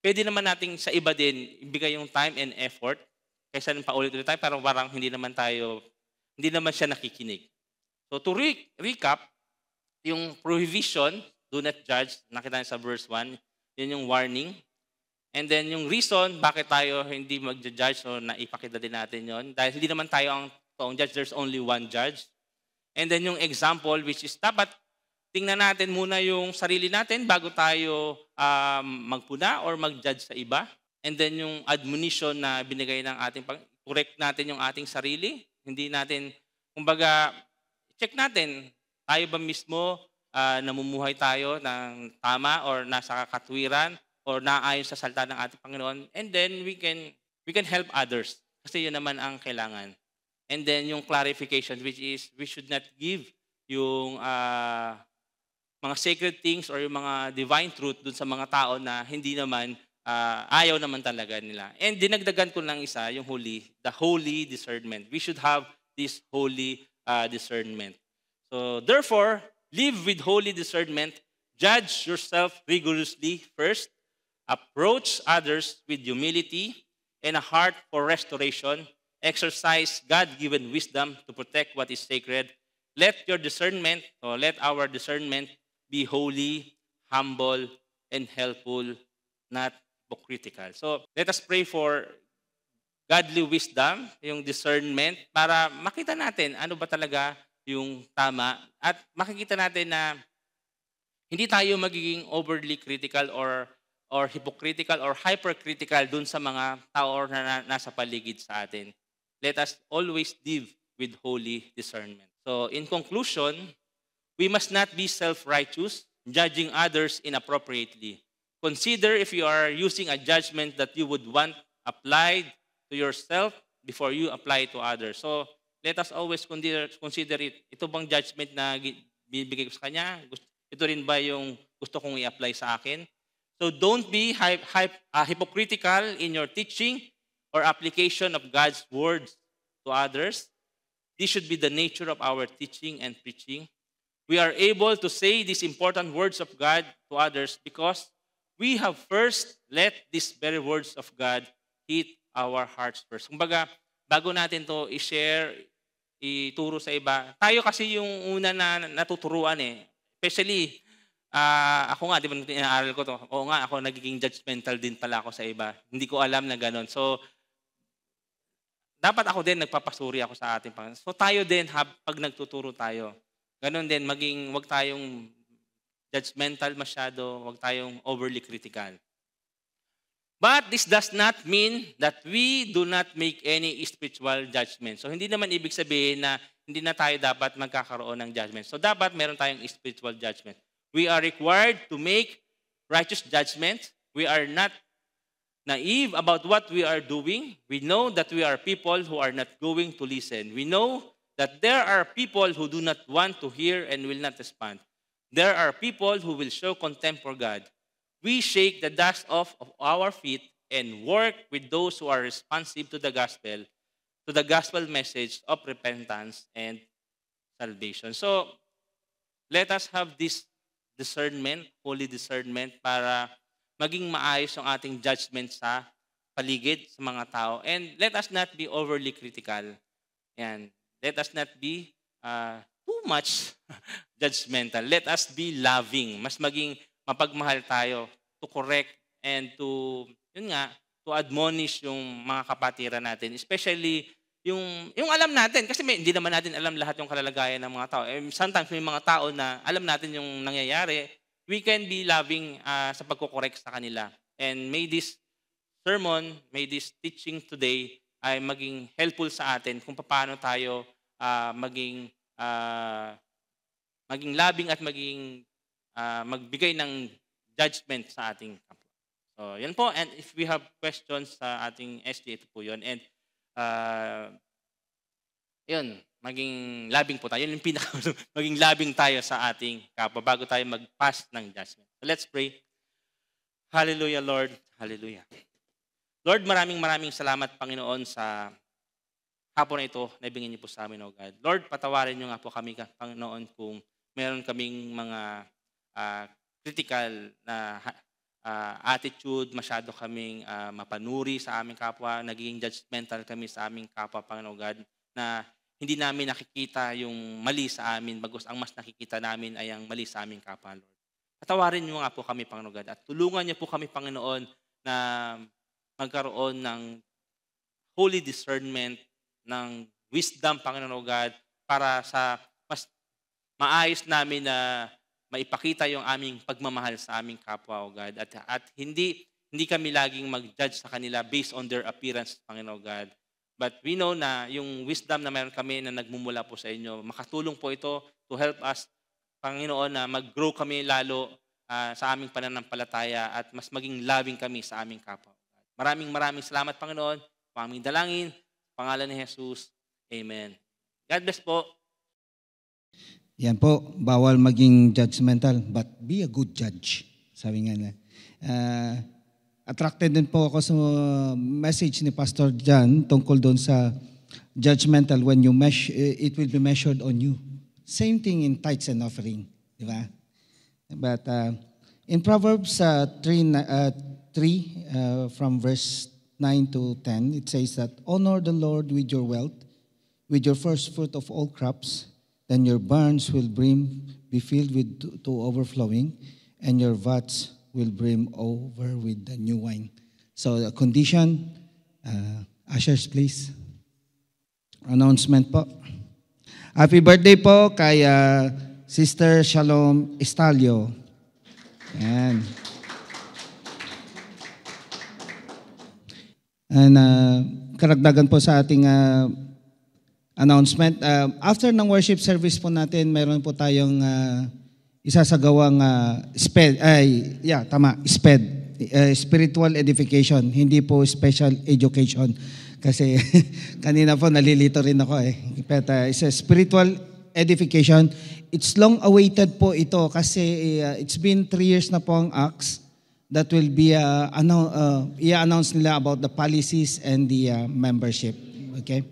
Speaker 6: pwede naman nating sa iba din ibigay yung time and effort kaysa paulit-ulit tayo, pero parang hindi naman siya nakikinig. So to recap, yung prohibition, do not judge, nakita niyo sa verse 1, yun yung warning. And then yung reason, bakit tayo hindi mag-judge, so naipakita din natin yon. Dahil hindi naman tayo ang toong judge, there's only one judge. And then yung example, which is dapat tingnan natin muna yung sarili natin bago tayo magpuna or mag-judge sa iba. And then yung admonition na binigay ng ating correct natin yung ating sarili. Hindi natin, kumbaga, check natin, tayo ba mismo namumuhay tayo ng tama or nasa katwiran or naayon sa salita ng ating Panginoon. And then we can help others kasi yun naman ang kailangan. And then yung clarification, which is we should not give yung mga sacred things or yung mga divine truth dun sa mga tao na hindi naman ayaw naman talaga nila. And dinagdagan ko lang isa, yung the holy discernment. We should have this holy discernment. So therefore, live with holy discernment. Judge yourself rigorously first. Approach others with humility and a heart for restoration. Exercise God-given wisdom to protect what is sacred. Let our discernment be holy, humble, and helpful, not hypocritical. So let us pray for godly wisdom, yung discernment, para makita natin ano ba talaga yung tama at makikita natin na hindi tayo magiging overly critical or hypocritical or hypercritical dun sa mga tao na nasa paligid sa atin. Let us always live with holy discernment. So in conclusion, we must not be self-righteous, judging others inappropriately. Consider if you are using a judgment that you would want applied to yourself before you apply to others. So let us always consider it. Ito bang judgment na bibigay ko sa kanya? Ito rin ba yung gusto kong i-apply sa akin? So don't be hypocritical in your teaching or application of God's words to others. This should be the nature of our teaching and preaching. We are able to say these important words of God to others because we have first let these very words of God hit our hearts first. Kumbaga, bago natin to i-share, ituro sa iba, tayo kasi yung una na natuturuan eh. Especially, ako nga, di ba inaaral ko to, oo nga, ako nagiging judgmental din pala ako sa iba. Hindi ko alam na gano'n. So, dapat ako din, nagpapasuri ako sa ating Panginoon. So, tayo din, pag nagtuturo tayo, gano'n din, wag tayong judgmental masyado, wag tayong overly critical. But this does not mean that we do not make any spiritual judgment. So hindi naman ibig sabihin na hindi na tayo dapat magkakaroon ng judgment. So dapat meron tayong spiritual judgment. We are required to make righteous judgment. We are not naive about what we are doing. We know that we are people who are not going to listen. We know that there are people who do not want to hear and will not respond. There are people who will show contempt for God. We shake the dust off of our feet and work with those who are responsive to the gospel message of repentance and salvation. So, let us have this discernment, holy discernment, para maging maayos ang ating judgment sa paligid, sa mga tao. And let us not be overly critical. Yan. Let us not be too much judgmental. Let us be loving. Mas maging mapagmahal tayo to correct and to, yun nga, to admonish yung mga kapatiran natin. Especially yung alam natin. Kasi hindi naman natin alam lahat yung kalalagayan ng mga tao. Sometimes may mga tao na alam natin yung nangyayari. We can be loving sa pagkukorek sa kanila. And may this sermon, may this teaching today ay maging helpful sa atin kung paano tayo maging labing at maging magbigay ng judgment sa ating kapwa. So, yan po. And if we have questions sa ating SG, ito po yun. And yun, maging labing po tayo. Yun yung maging labing tayo sa ating kapwa bago tayo mag-pass ng judgment. So, let's pray. Hallelujah, Lord. Hallelujah. Lord, maraming salamat, Panginoon, sa hapon na ito na ibigay niyo po sa amin, O God. Lord, patawarin niyo nga po kami, Panginoon, kung meron kaming mga critical na attitude, masyado kaming mapanuri sa aming kapwa, naging judgmental kami sa aming kapwa, Panginoon God, na hindi namin nakikita yung mali sa amin, bagos ang mas nakikita namin ay ang mali sa aming kapwa, Lord. Patawarin niyo nga po kami, Panginoon God, at tulungan niyo po kami, Panginoon, na magkaroon ng holy discernment, ng wisdom, Panginoon God, para sa mas maayos namin na maipakita yung aming pagmamahal sa aming kapwa, O God. At hindi kami laging mag-judge sa kanila based on their appearance, Panginoon God. But we know na yung wisdom na meron kami na nagmumula po sa inyo, makatulong po ito to help us, Panginoon, na mag-grow kami lalo sa aming pananampalataya at mas maging loving kami sa aming kapwa. Maraming salamat, Panginoon. Aming dalangin, pangalan ni Jesus. Amen. God bless po.
Speaker 7: Yan po, bawal maging judgmental, but be a good judge. Sabi nga na. Attracted din po ako sa message ni Pastor John tungkol doon sa judgmental when you it will be measured on you. Same thing in tithes and offering. Di ba? But in Proverbs 3 from verse 9 to 10, it says that, honor the Lord with your wealth, with your first fruit of all crops, then your barns will be filled to overflowing, and your vats will brim over with the new wine. So the condition, ushers please. Announcement po. Happy birthday po kay Sister Shalom Estalio. Yan. And karagdagan po sa ating announcement. After ng worship service po natin, mayroon po tayong isasagawang SPED. Spiritual edification. Hindi po special education. Kasi kanina po nalilito rin ako eh. But it's a spiritual edification. It's long awaited po ito kasi it's been 3 years na po ang Acts. That will be i-announce nila about the policies and the membership. Okay?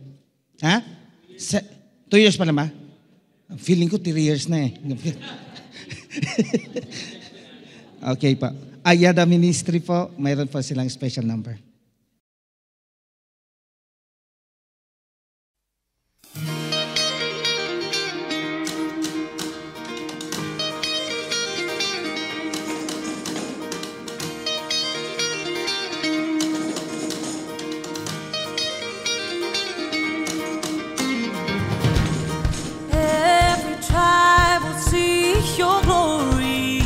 Speaker 7: Ha? 2 years pa naman? Feeling ko 3 years na eh. Okay pa. Ayada Ministry po, mayroon po silang special number.
Speaker 8: Your glory.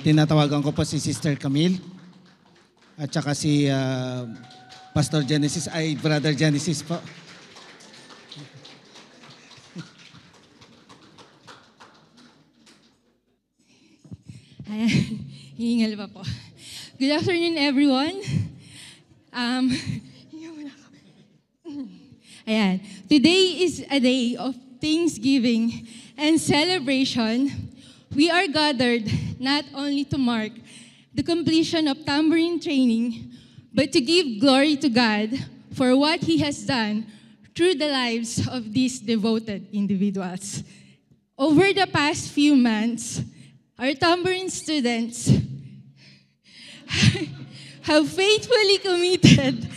Speaker 7: tinatawagan ko po si Sister Camille at saka si Pastor Genesis, ay Brother Genesis po.
Speaker 8: Ayan, hihingal pa po. Good afternoon, everyone. Ayan, today is a day of thanksgiving and celebration. We are gathered not only to mark the completion of tambourine training, but to give glory to God for what He has done through the lives of these devoted individuals. Over the past few months, our tambourine students have faithfully committed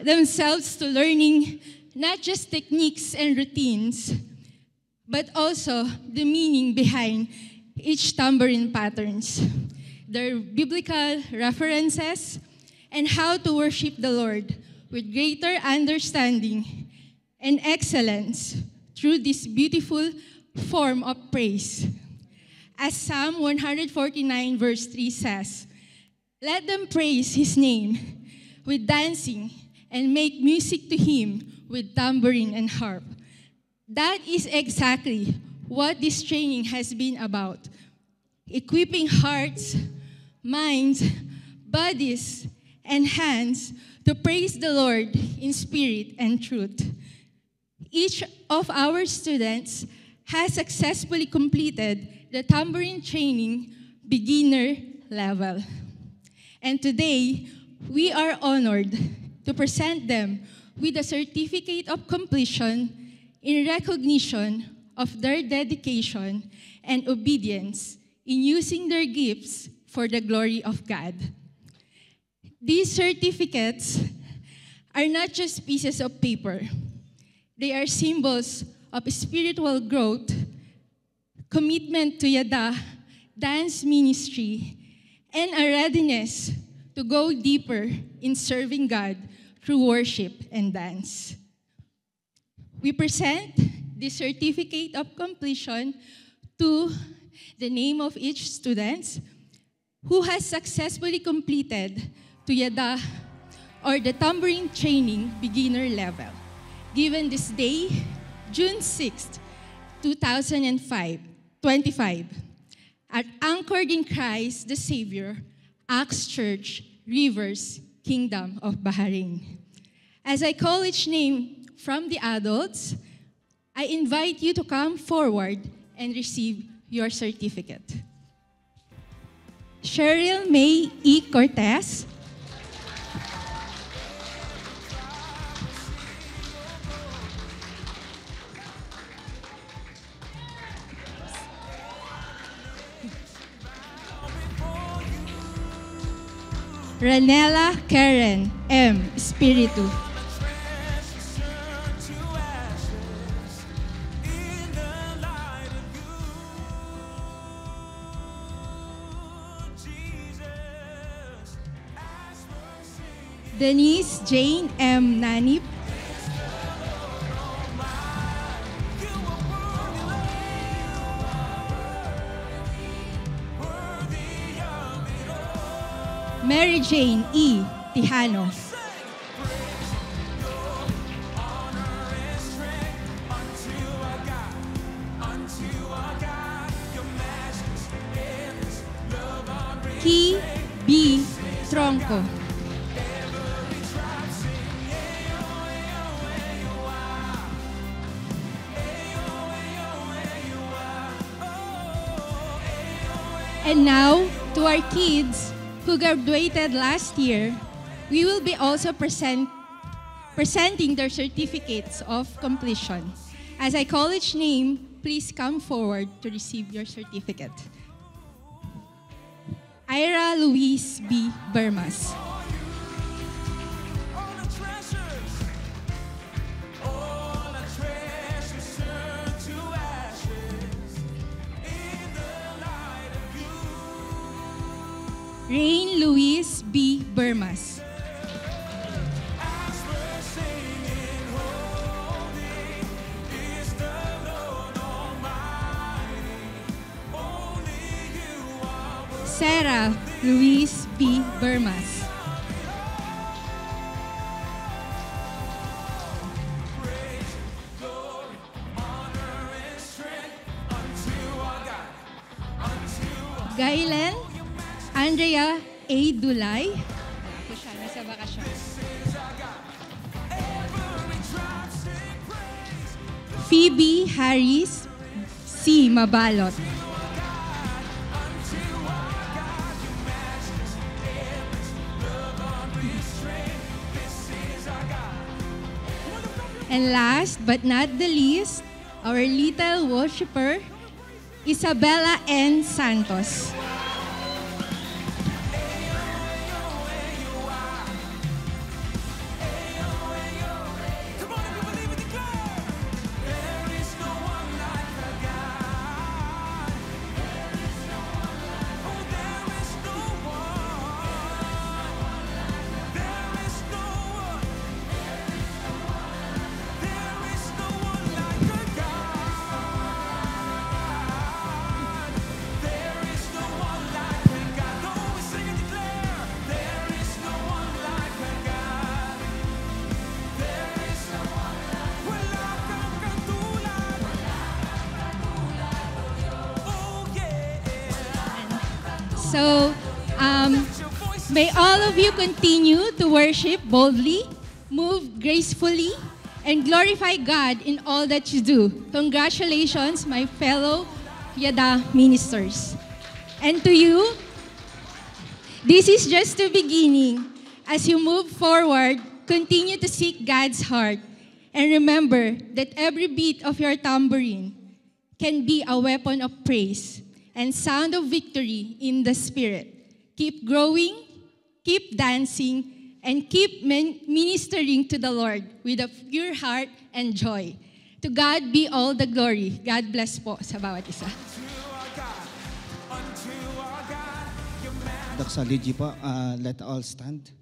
Speaker 8: themselves to learning not just techniques and routines, but also the meaning behind each tambourine patterns, their biblical references, and how to worship the Lord with greater understanding and excellence through this beautiful form of praise. As Psalm 149 verse 3 says, "Let them praise His name with dancing and make music to Him with tambourine and harp." That is exactly what this training has been about. Equipping hearts, minds, bodies, and hands to praise the Lord in spirit and truth. Each of our students has successfully completed the tambourine training beginner level. And today, we are honored to present them with a certificate of completion in recognition of their dedication and obedience in using their gifts for the glory of God. These certificates are not just pieces of paper. They are symbols of spiritual growth, commitment to Yada dance ministry, and a readiness to go deeper in serving God through worship and dance. We present the certificate of completion to the name of each student who has successfully completed to Yada or the tambourine training beginner level, given this day, June 6th, 2025, at Anchored in Christ the Savior, Acts Church, Rivers, Kingdom of Bahrain. As I call each name from the adults, I invite you to come forward and receive your certificate. Cheryl May E. Cortez, Ranela Karen M. Espiritu, Denise Jane M. Nanip, Mary Jane E. Tijano, Key B. Tronco, and now to our kids who graduated last year, we will be also presenting their certificates of completion. As I call each name, please come forward to receive your certificate. Ira Louise B. Bermas, Rain Louise B. Bermas, Sarah Blessings. Gailen Andrea A. Dulay. Ito siya, nasa bakasyon. Phoebe Harris C. Mabalot. And last but not the least, our little worshiper, Isabella N. Santos. So, may all of you continue to worship boldly, move gracefully, and glorify God in all that you do. Congratulations, my fellow Yada ministers. And to you, this is just the beginning. As you move forward, continue to seek God's heart. And remember that every beat of your tambourine can be a weapon of praise and sound of victory in the Spirit. Keep growing, keep dancing, and keep ministering to the Lord with a pure heart and joy. To God be all the glory. God bless po sa bawat isa.
Speaker 7: Doxology po, let all stand.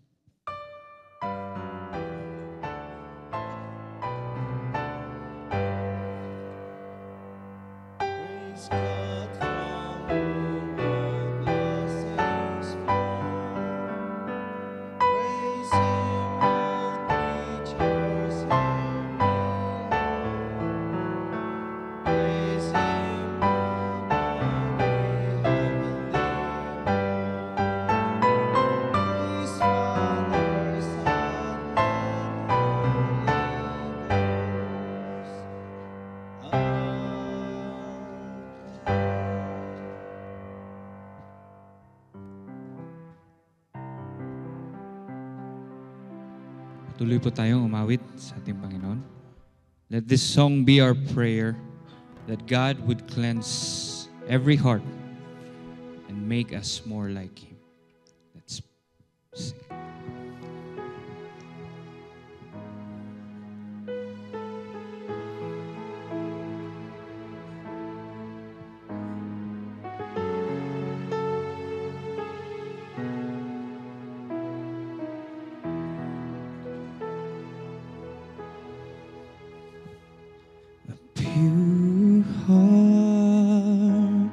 Speaker 2: Tuloy po tayong umawit sa ating Panginoon. Let this song be our prayer that God would cleanse every heart and make us more like Him. Let's sing.
Speaker 3: Pure heart,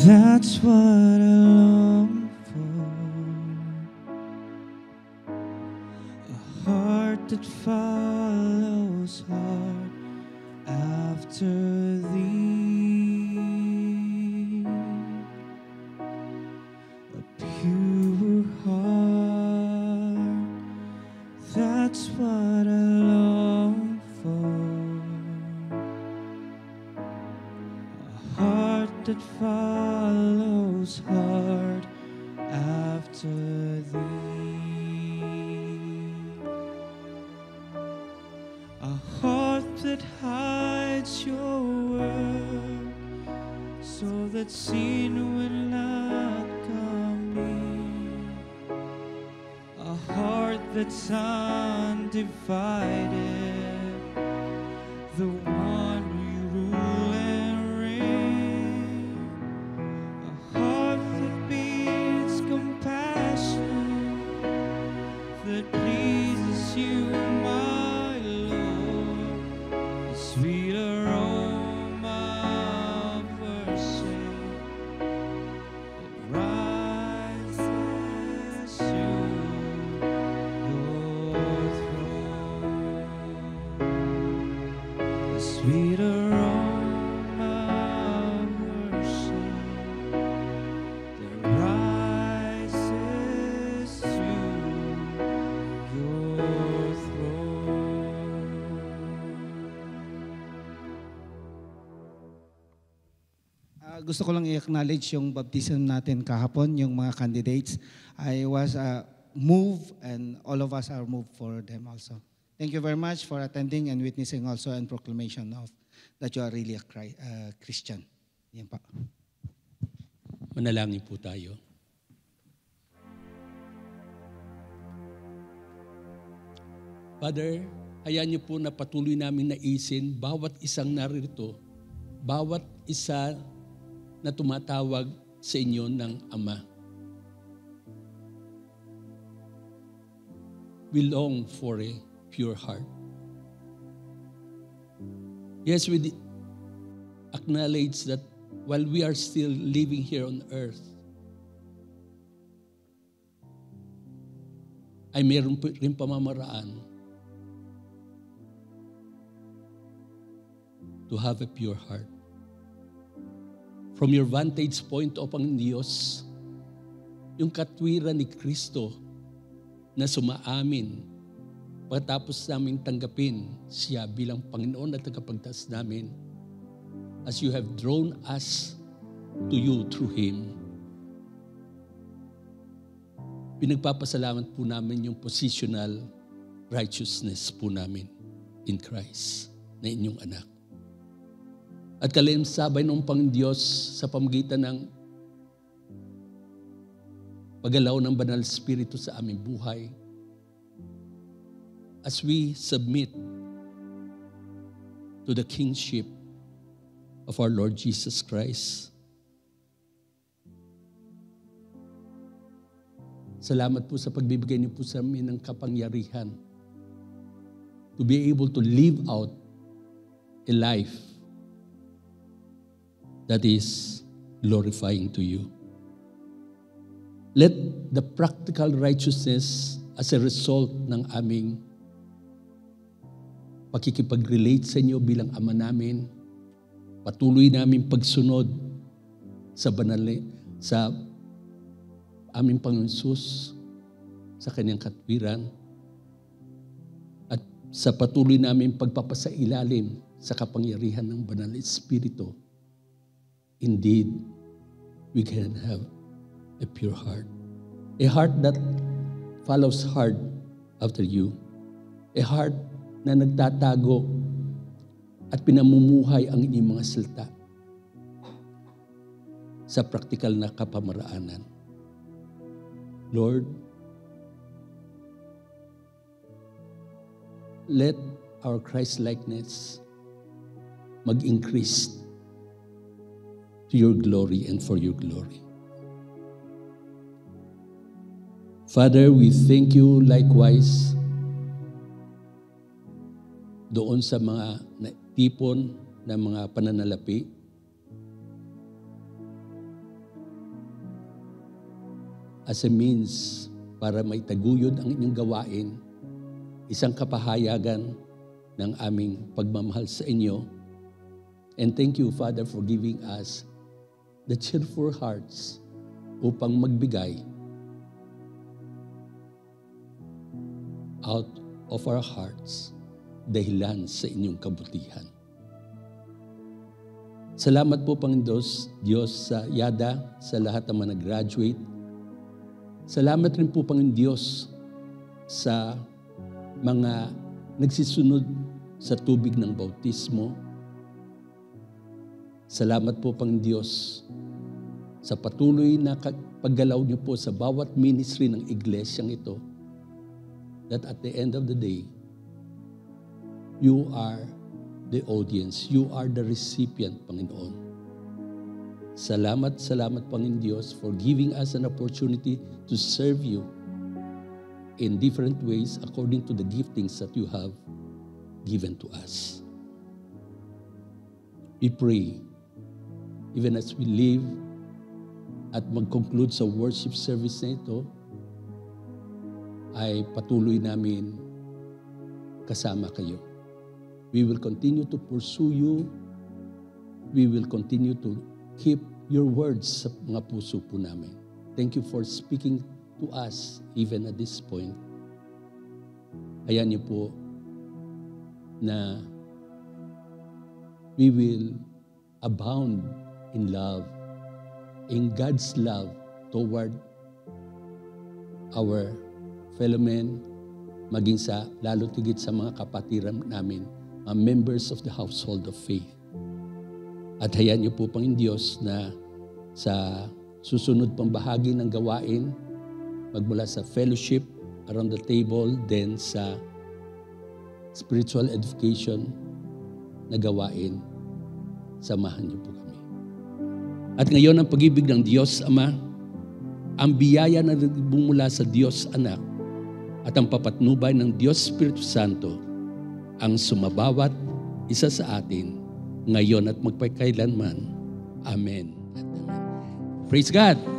Speaker 3: that's what I long for. A heart that follows hard after thee. A pure heart, that's what I long for. That follows hard after thee. A heart that hides your word, so that sin will not come near. A heart that's undivided, the one you rule and that pleases you, my Lord, a sweet aroma of worship that rises you.
Speaker 7: gusto ko lang i-acknowledge yung baptism natin kahapon, yung mga candidates. I was moved and all of us are moved for them also. Thank you very much for attending and witnessing also and proclamation of that you are really a Christian. Yan pa.
Speaker 9: Manalangin po tayo. Father, hayaan niyo po na patuloy namin naisin bawat isang naririto, bawat isa na tumatawag sa inyo ng Ama. We long for a pure heart. Yes, we acknowledge that while we are still living here on earth, ay meron rin pamamaraan to have a pure heart. From your vantage point o Panginoon Diyos, yung katwiran ni Kristo na sumaamin pagkatapos namin tanggapin siya bilang Panginoon at tagapagligtas namin, as you have drawn us to you through Him. Pinagpapasalamat po namin yung positional righteousness po namin in Christ na inyong anak. At kalimsabay ng Panginoon Diyos sa pamagitan ng paggalaw ng Banal Espiritu sa aming buhay, as we submit to the kingship of our Lord Jesus Christ. Salamat po sa pagbibigay niyo po sa amin ng kapangyarihan to be able to live out a life that is glorifying to you. Let the practical righteousness as a result ng aming pakikipag-relate sa inyo bilang Ama namin, patuloy namin pagsunod sa sa aming Panginoon Jesus, sa kanyang katwiran, at sa patuloy namin pagpapasailalim sa kapangyarihan ng Banal Espiritu. Indeed, we can have a pure heart. A heart that follows hard after you. A heart na nagtatago at pinamumuhay ang inyong mga salita sa praktikal na kapamaraanan. Lord, let our Christ-likeness mag-increase to your glory and for your glory. Father, we thank you likewise doon sa mga tipon na mga pananalapi. As a means para maitaguyod ang inyong gawain, isang kapahayagan ng aming pagmamahal sa inyo. And thank you, Father, for giving us the cheerful hearts upang magbigay out of our hearts dahilan sa inyong kabutihan. Salamat po, Panginoon Diyos, sa YADA, sa lahat ng mga nag-graduate. Salamat rin po, Panginoon Diyos, sa mga nagsisunod sa tubig ng bautismo. Salamat po, Panginoon Diyos, sa patuloy na paggalaw niyo po sa bawat ministry ng iglesyang ito, that at the end of the day, you are the audience. You are the recipient, Panginoon. Salamat, Panginoon Diyos, for giving us an opportunity to serve you in different ways according to the giftings that you have given to us. We pray, even as we live at mag-conclude sa worship service na ito, ay patuloy namin kasama kayo. We will continue to pursue you. We will continue to keep your words sa mga puso po namin. Thank you for speaking to us even at this point. Hayaan niyo po na we will abound in love in God's love toward our fellow men, maging sa lalo tigit sa mga kapatiran namin, mga members of the household of faith. At hayaan niyo po, Panginoon Diyos, na sa susunod pang bahagi ng gawain, magmula sa fellowship, around the table, then sa spiritual edification na gawain, samahan niyo po kami. At ngayon, ang pag-ibig ng Diyos Ama, ang biyaya na bumula sa Diyos Anak, at ang papatnubay ng Diyos Espiritu Santo, ang sumabawat isa sa atin, ngayon at magpakailanman. Amen. Praise God!